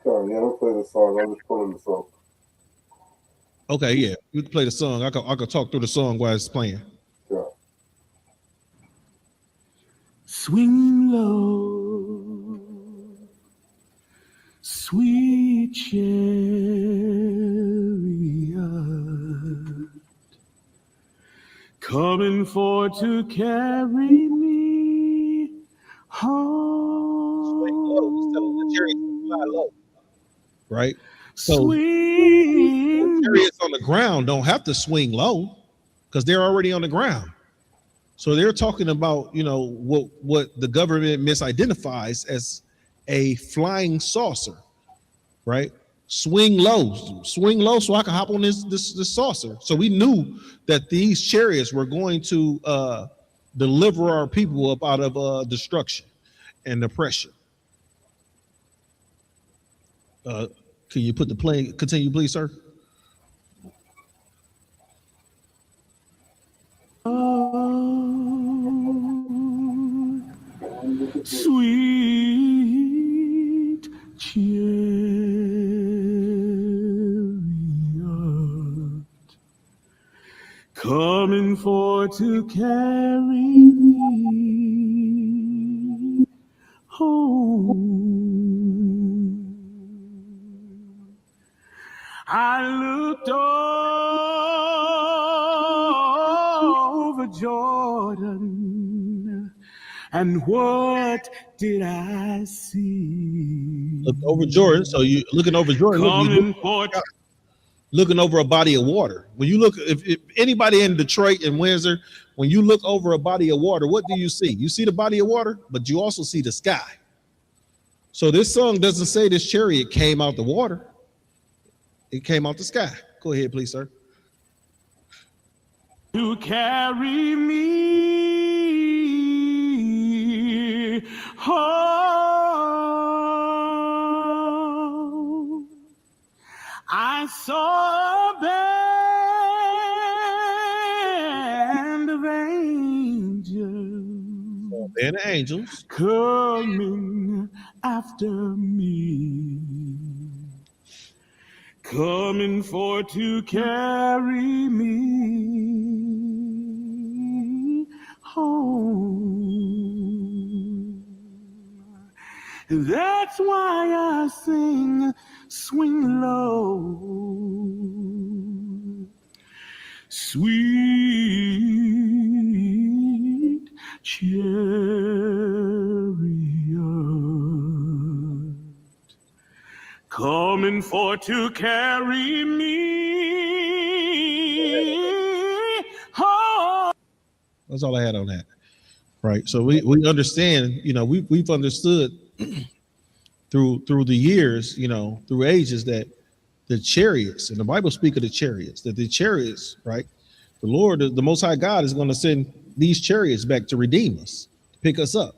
Sure, yeah, I'll play the song. I'm just pulling the song. Okay, yeah, you can play the song. I could talk through the song while it's playing. Sure. Swing low, sweet chariot, coming for to carry me home. Swing low, the chariot fly low. Right? So chariots on the ground don't have to swing low because they're already on the ground. So they're talking about, you know, what the government misidentifies as a flying saucer, right? Swing low so I can hop on this saucer. So we knew that these chariots were going to deliver our people up out of destruction and oppression. Can you put the play? Continue, please, sir. Sweet chariot, coming for to carry me home. I looked over Jordan, and what did I see? Look over Jordan. So you looking over Jordan, looking over a body of water. When you look, if anybody in Detroit and Windsor, when you look over a body of water, what do you see? You see the body of water, but you also see the sky. So this song doesn't say this chariot came out the water. It came out the sky. Go ahead, please, sir. To carry me home, I saw a band of angels. Band of angels coming after me. Coming for to carry me home. That's why I sing, swing low, sweet chariot, coming for to carry me home. That's all I had on that. Right. So we understand, we've understood through the years, through ages, that the chariots, and the Bible speak of the chariots, that the chariots, right? The Lord, the Most High God, is going to send these chariots back to redeem us, to pick us up.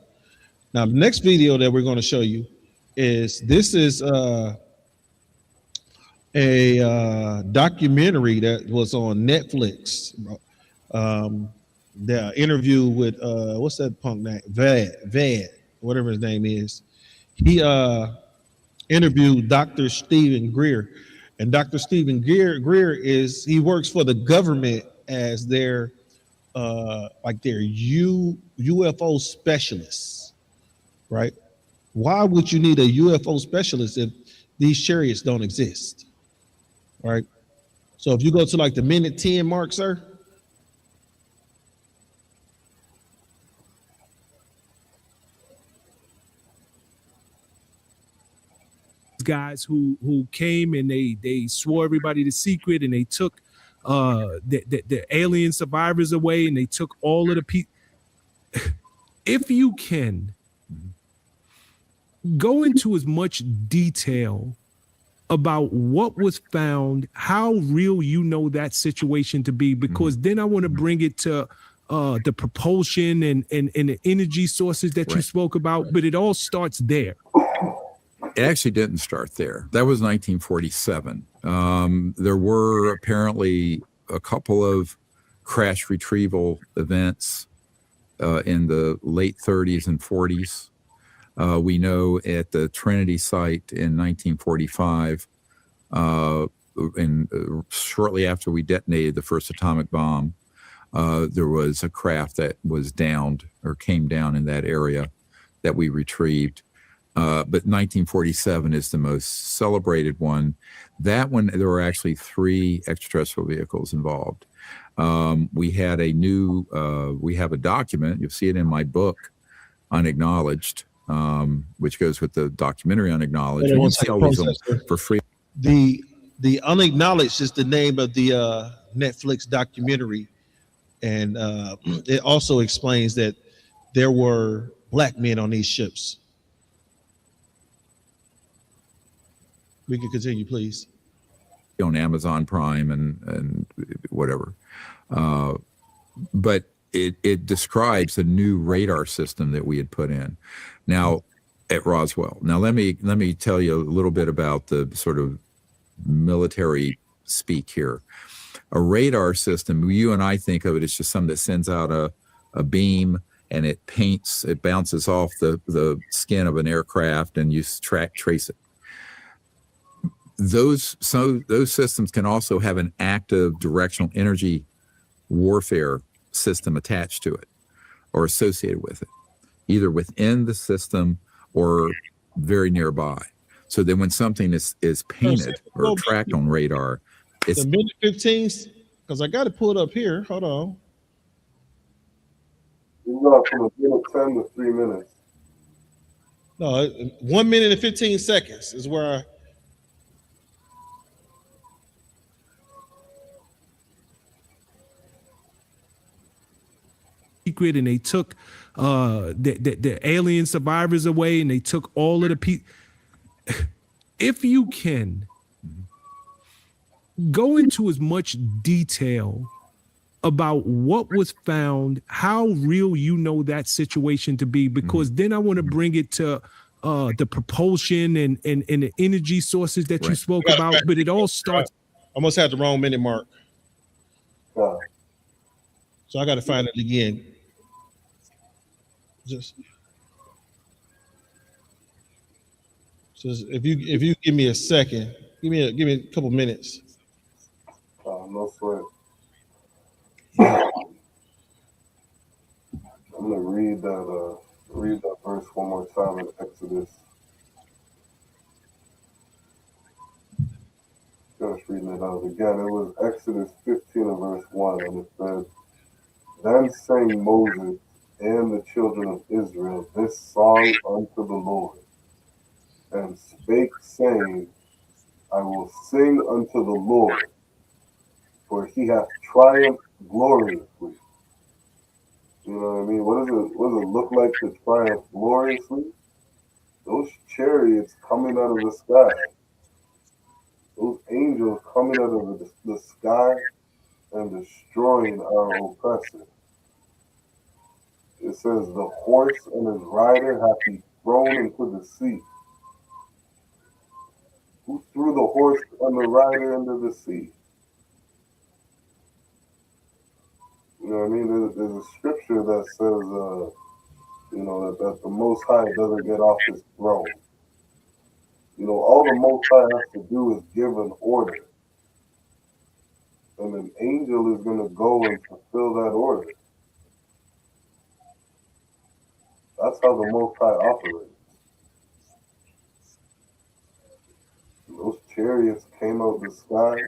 Now, the next video that we're going to show you is a documentary that was on Netflix. The interview with what's that punk name? Vad, whatever his name is. He interviewed Dr. Stephen Greer, and Dr. Stephen Greer he works for the government as their UFO specialists, right? Why would you need a UFO specialist if these chariots don't exist? Right. So if you go to like the minute 10 mark, sir. Guys who came and they swore everybody the secret, and they took the alien survivors away, and they took all of the people. If you can go into as much detail about what was found, how real that situation to be, because then I want to bring it to the propulsion and the energy sources that you spoke about, but it all starts there. It actually didn't start there. That was 1947. There were apparently a couple of crash retrieval events in the late 30s and 40s. We know at the Trinity site in 1945, shortly after we detonated the first atomic bomb, there was a craft that was downed or came down in that area that we retrieved. But 1947 is the most celebrated one. That one, there were actually 3 extraterrestrial vehicles involved. We have a document, you'll see it in my book, Unacknowledged, which goes with the documentary Unacknowledged. You can see all these for free. The Unacknowledged is the name of the Netflix documentary, and it also explains that there were black men on these ships. We can continue, please. On Amazon Prime and whatever. But it describes a new radar system that we had put in now at Roswell. Now, let me tell you a little bit about the sort of military speak here. A radar system, you and I think of it as just something that sends out a beam, and it bounces off the skin of an aircraft, and you trace it. Those systems can also have an active directional energy warfare system attached to it or associated with it, either within the system or very nearby. So that when something is painted or tracked on radar, it's the minute 15s, because I got to pull it up here. Hold on. You go from a minute 10 to 3 minutes. No, 1 minute and 15 seconds is where I. Secret, and they took the alien survivors away, and they took all of the people. If you can go into as much detail about what was found, how real that situation to be, because then I want to bring it to the propulsion and the energy sources that you spoke about, but it all starts. I almost had the wrong minute mark. So I got to find it again. Just if you give me a second, give me a couple minutes. No sweat. I'm gonna read that verse one more time in Exodus reading it out again. It was Exodus 15 and verse 1, and it says, Then sang Moses and the children of Israel this song unto the Lord, and spake, saying, I will sing unto the Lord, for he hath triumphed gloriously. You know what I mean? What does it look like to triumph gloriously? Those chariots coming out of the sky. Those angels coming out of the sky and destroying our oppressor. It says, the horse and his rider hath he thrown into the sea. Who threw the horse and the rider into the sea? You know what I mean? There's a scripture that says, you know, that the Most High doesn't get off his throne. You know, all the Most High has to do is give an order. And an angel is going to go and fulfill that order. That's how the Most High operates. Those chariots came out the sky.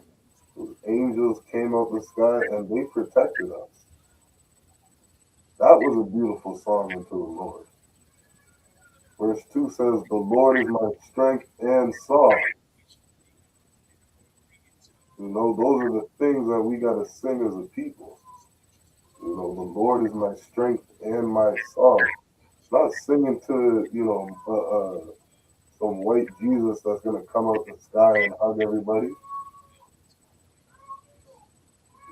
Those angels came out the sky, and they protected us. That was a beautiful song unto the Lord. Verse 2 says, the Lord is my strength and song. You know, those are the things that we got to sing as a people. You know, the Lord is my strength and my song. It's not singing to, you know, some white Jesus that's going to come out the sky and hug everybody.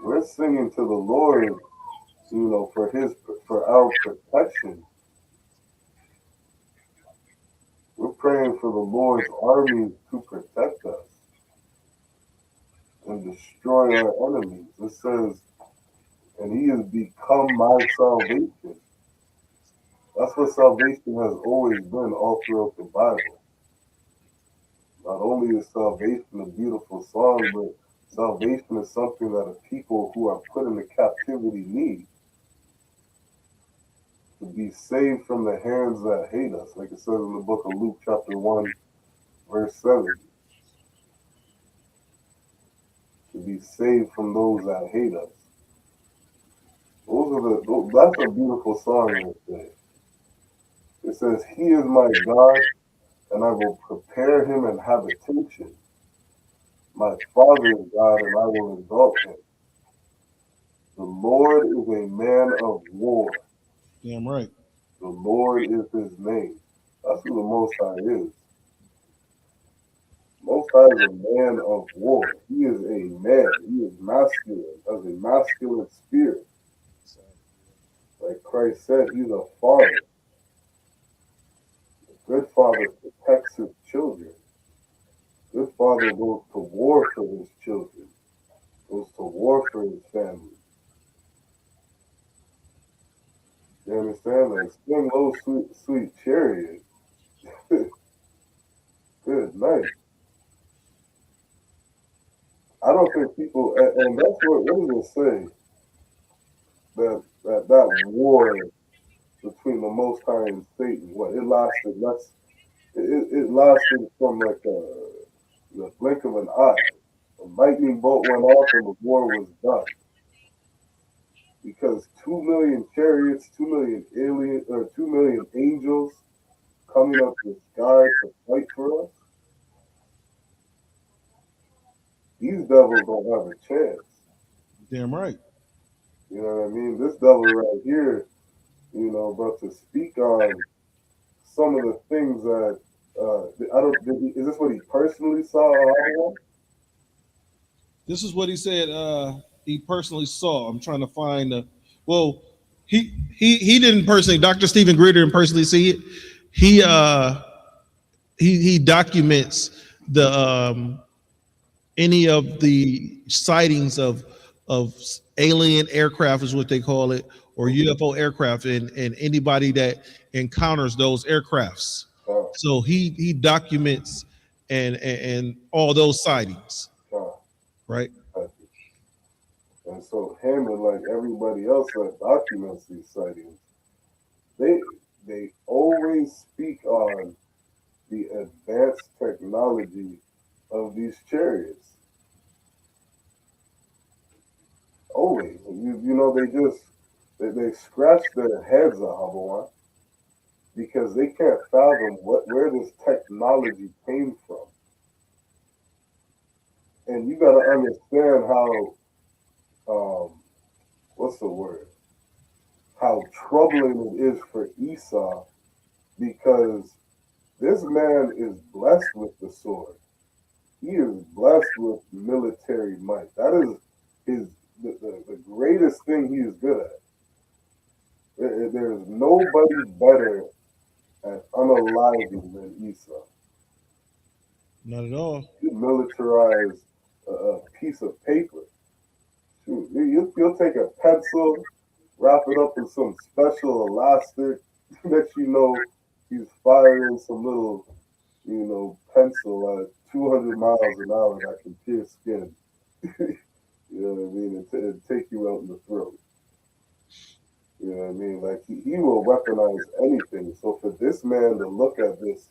We're singing to the Lord, you know, for our protection. We're praying for the Lord's army to protect us and destroy our enemies. It says, and he has become my salvation. That's what salvation has always been all throughout the Bible. Not only is salvation a beautiful song, but salvation is something that a people who are put into captivity need. To be saved from the hands that hate us, like it says in the book of Luke chapter 1, verse 7. To be saved from those that hate us. That's a beautiful song right there. It says, he is my God, and I will prepare him an habitation. My Father is God, and I will exalt him. The Lord is a man of war. Damn right. The Lord is his name. That's who the Most High is. Most High is a man of war. He is a man. He is masculine, has a masculine spirit. Like Christ said, he's a father. A good father protects his children. A good father goes to war for his children. Goes to war for his family. You understand? Like, sing low, sweet, sweet chariot. Good night. I don't think people, and that's what does it say? That war between the Most High and Satan, it lasted from like the blink of an eye. A lightning bolt went off and the war was done. Because 2 million chariots, 2 million angels coming up the sky to fight for us. These devils don't have a chance. Damn right. You know what I mean? This devil right here, you know, about to speak on some of the things that is this what he personally saw? This is what he said he personally saw. I'm trying to find he didn't personally, Dr. Stephen Gritter didn't personally see it. He documents the any of the sightings of alien aircraft is what they call it, or UFO aircraft, and anybody that encounters those aircrafts. So he documents and all those sightings, right? And so him and like everybody else that documents these sightings, they always speak on the advanced technology of these chariots. Always. You know, they scratch their heads at Habawan because they can't fathom where this technology came from. And you got to understand how, what's the word? How troubling it is for Esau, because this man is blessed with the sword. He is blessed with military might. That is the greatest thing he is good at. There's nobody better at unaliving than Esau. Not at all. You militarize a piece of paper. Shoot, you'll take a pencil, wrap it up in some special elastic. Next you know, he's firing some little, pencil at 200 miles an hour that can pierce skin. You know what I mean? And take you out in the throat. You know what I mean? Like, he will weaponize anything. So for this man to look at this,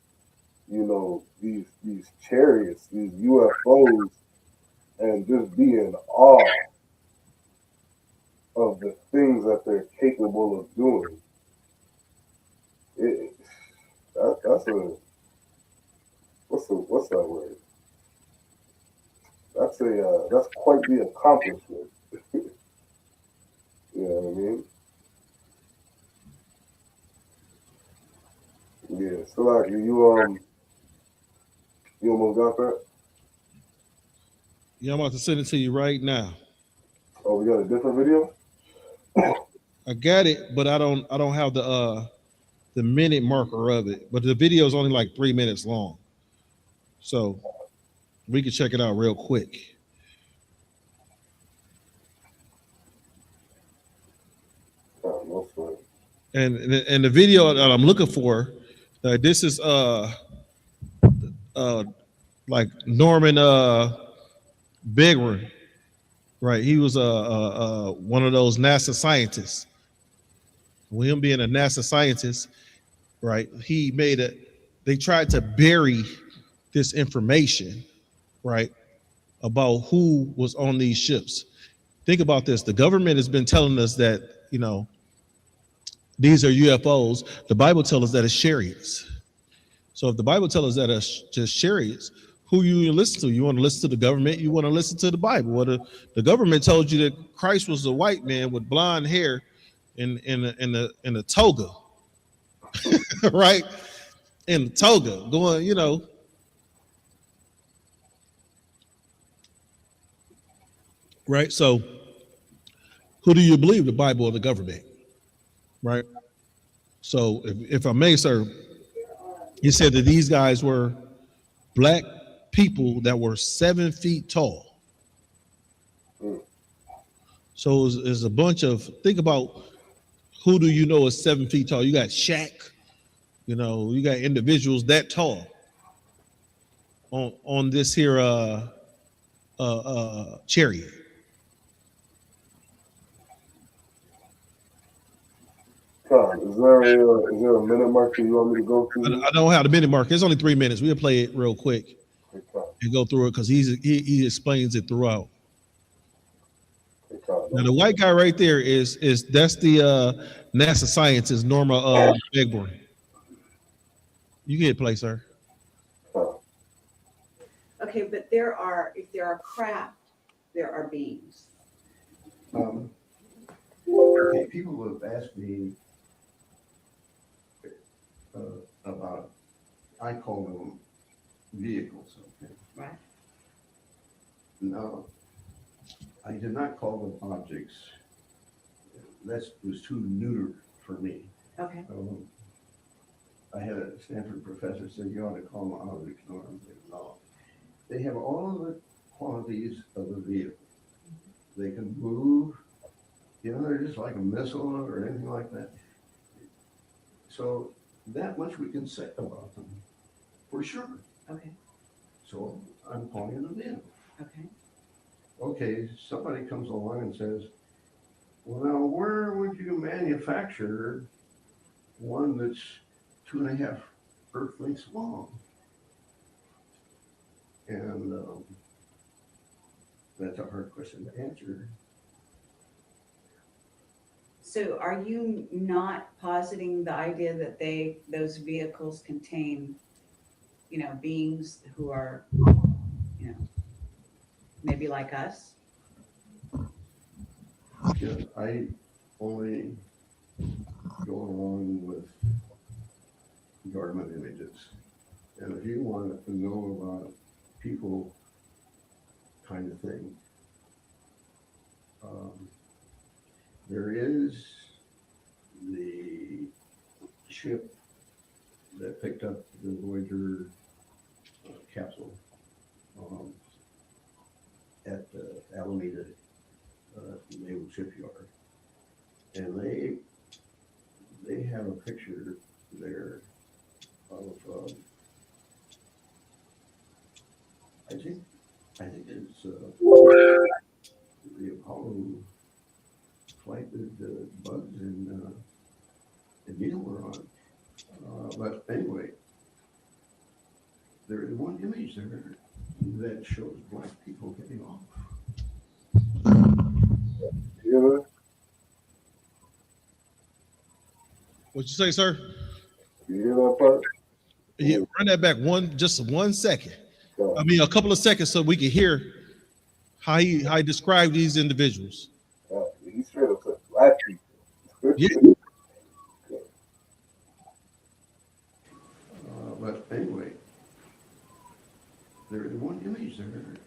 these chariots, these UFOs, and just be in awe of the things that they're capable of doing, what's that word? That's quite the accomplishment. You know what I mean? Yeah, so like you almost got that? Yeah, I'm about to send it to you right now. Oh, we got a different video? I got it, but I don't have the minute marker of it. But the video is only like 3 minutes long, so we can check it out real quick. And the video that I'm looking for, this is like Norman Begrin, right? He was one of those NASA scientists. With him being a NASA scientist, right? They tried to bury this information, right, about who was on these ships. Think about this. The government has been telling us that, these are UFOs. The Bible tells us that it's chariots. So if the Bible tells us that it's just chariots, who you listen to? You want to listen to the government? You want to listen to the Bible? Well, the government told you that Christ was a white man with blonde hair in a toga, right? In the toga, going, right? So who do you believe, the Bible or the government? Right. So if I may, sir, you said that these guys were black people that were 7 feet tall. So it's a bunch of, think about who do you know is 7 feet tall? You got Shaq, you got individuals that tall on this here chariot. Is there a minute marker you want me to go through? I don't have the minute marker. It's only 3 minutes. We'll play it real quick and go through it because he explains it throughout. Now the white guy right there that's the NASA scientist Norma Begborn. You can hit play, sir. Okay, but if there are craft, there are beings. Okay, people have asked me about, I call them vehicles, okay? Right. No, I did not call them objects. That was too neuter for me. Okay. I had a Stanford professor say you ought to call them objects. No, they have all of the qualities of a vehicle. They can move. They're just like a missile or anything like that. So that much we can say about them, for sure. Okay. So I'm calling it a vehicle. Okay. Okay, somebody comes along and says, well, now where would you manufacture one that's 2.5 Earth lengths long? And that's a hard question to answer. So are you not positing the idea that those vehicles contain, beings who are, maybe like us? Yeah, I only go along with government images. And if you want to know about people kind of thing, there is the ship that picked up the Voyager capsule at Alameda Naval Shipyard, and they have a picture there of I think it's the Apollo flight that Bugs and Neil were on. But anyway, there is one image there that shows black people getting off. Yeah. What you say, sir? You hear that part? Yeah, run that back just 1 second. I mean, a couple of seconds so we can hear how he described these individuals. He straight up said black people. Yeah. But anyway, there is one image there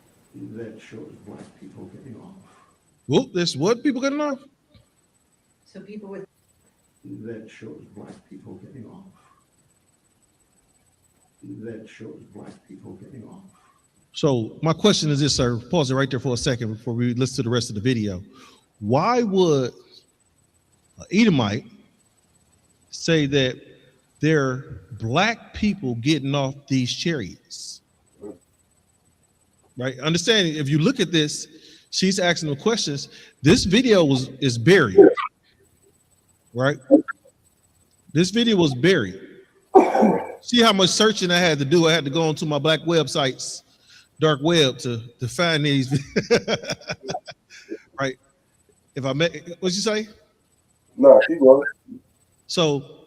that shows black people getting off. Well, there's what people getting off? So people with That shows black people getting off. That shows black people getting off. So my question is this, sir. Pause it right there for a second before we listen to the rest of the video. Why would an Edomite say that they're black people getting off these chariots? Right? Understanding, if you look at this, she's asking them questions. This video is buried. Right? This video was buried. See how much searching I had to do? I had to go onto my black websites, dark web, to find these. Right? If I met, what'd you say? No, keep going. So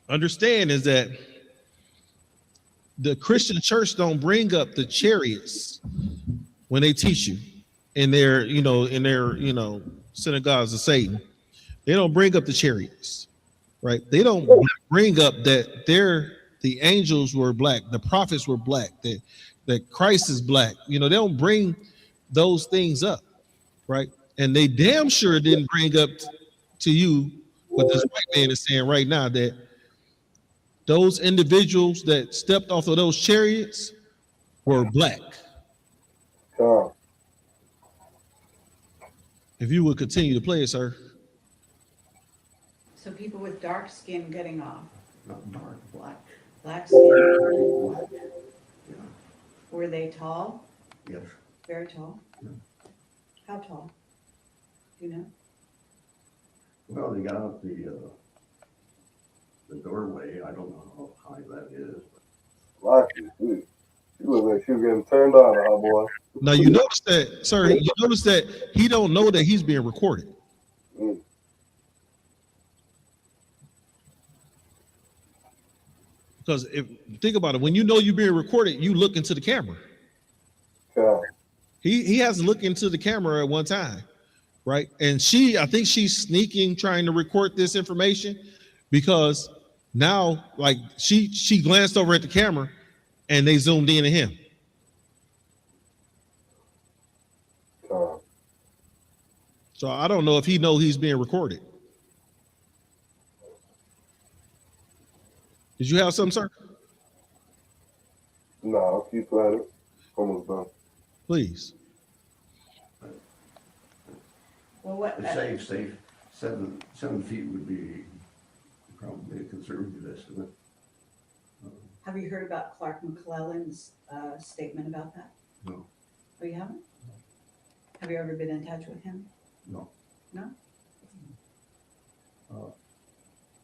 understand is that the Christian church don't bring up the chariots when they teach you in their synagogues of Satan. They don't bring up the chariots, right? They don't bring up that the angels were black, the prophets were black, that Christ is black. They don't bring those things up, right? And they damn sure didn't bring up to you what this white man is saying right now, that those individuals that stepped off of those chariots were black. If you would continue to play it, sir. So people with dark skin getting off. Not dark, black. Black skin. Black. Yeah. Were they tall? Yes. Very tall? Yeah. How tall? Do you know? Well, they got out the doorway. I don't know how high that is. Black people. You look like she was getting turned on, huh, boy? Now you notice that, sir. You notice that he don't know that he's being recorded. Because if think about it, when you know you're being recorded, you look into the camera. Yeah. He has to look into the camera at one time, right? And I think she's sneaking, trying to record this information, because now, like, she glanced over at the camera, and they zoomed in at him. So I don't know if he knows he's being recorded. Did you have something, sir? No, I'll keep playing it. Almost done. Please. Well, what? Safe. 7 feet would be probably a conservative estimate. Have you heard about Clark McClellan's statement about that? No. Oh, you haven't? Have you ever been in touch with him? No. No?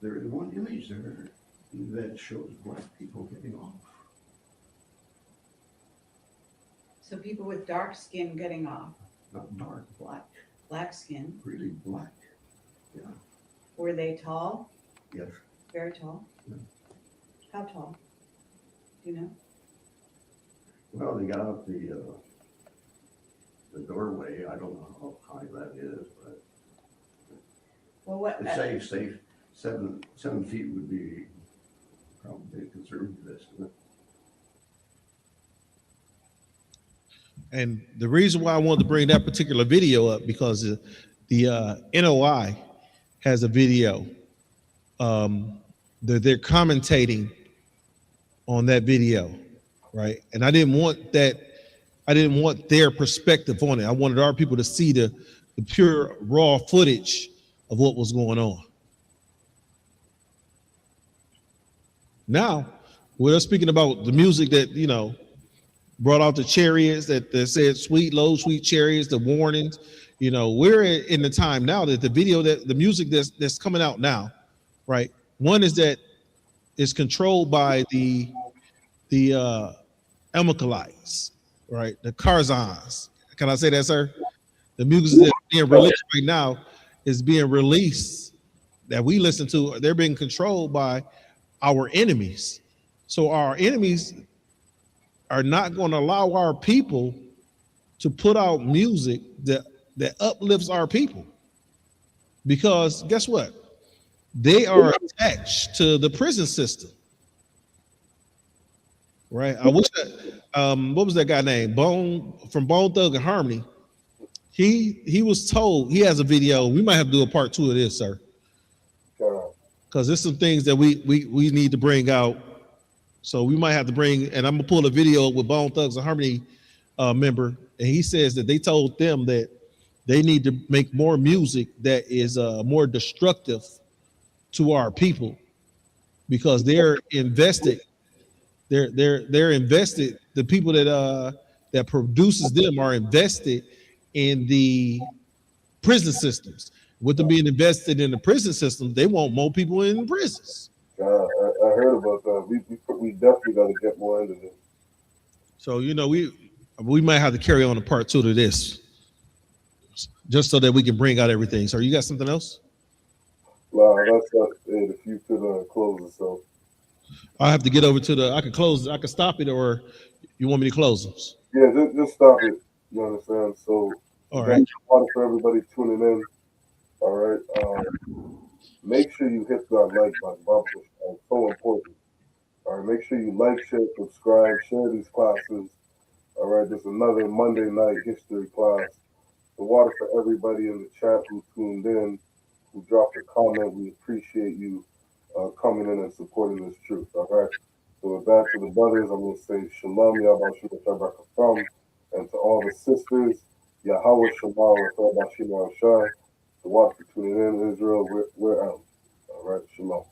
There is one image there that shows black people getting off. So people with dark skin getting off. Not dark, black. Black skin. Really black. Yeah. Were they tall? Yes. Very tall? Yeah. How tall? Do you know? Well, they got out the doorway. I don't know how high that is, but Well, what? it's safe. 7 feet would be probably a conservative estimate. And the reason why I wanted to bring that particular video up because the NOI has a video that they're commentating on that video, right? And I didn't want their perspective on it. I wanted our people to see the pure raw footage of what was going on. Now, we're speaking about the music that, you know, brought out the chariots that said sweet, low, sweet chariots, the warnings. You know, we're in the time now that the music that's coming out now, right? One is that it's controlled by the Amalekites, right? The Karzans. Can I say that, sir? The music that's being released right now is being released that we listen to. They're being controlled by our enemies. So our enemies are not going to allow our people to put out music that uplifts our people. Because guess what? They are attached to the prison system. Right? I wish that what was that guy named? Bone from Bone Thug and Harmony. He was told, he has a video. We might have to do a part 2 of this, sir. Because there's some things that we need to bring out. So we might have to bring, and I'm gonna pull a video with Bone Thugs and Harmony member, and he says that they told them that they need to make more music that is more destructive to our people because they're invested. They're invested. The people that produces them are invested in the prison systems. With them being invested in the prison system, they want more people in prisons. I heard about that. We definitely got to get more into this. So, you know, we might have to carry on a part 2 to this, just so that we can bring out everything. So, you got something else? No, that's it. If you could close it, so I have to get over to I can close. I can stop it, or you want me to close them? Yeah, just stop it. You understand? So, all right. For everybody tuning in. All right. Make sure you hit that like button. It's so important. All right. Make sure you like, share, subscribe, share these classes. All right. There's another Monday night history class. The water for everybody in the chat who tuned in, who dropped a comment. We appreciate you coming in and supporting this truth. All right. So with that, to the brothers, I'm going to say Shalom, Yahweh Shabbat, and to all the sisters, Yahweh Shalom, Yahweh Shai. The water for tuning in, Israel. We're out. All right. Shalom.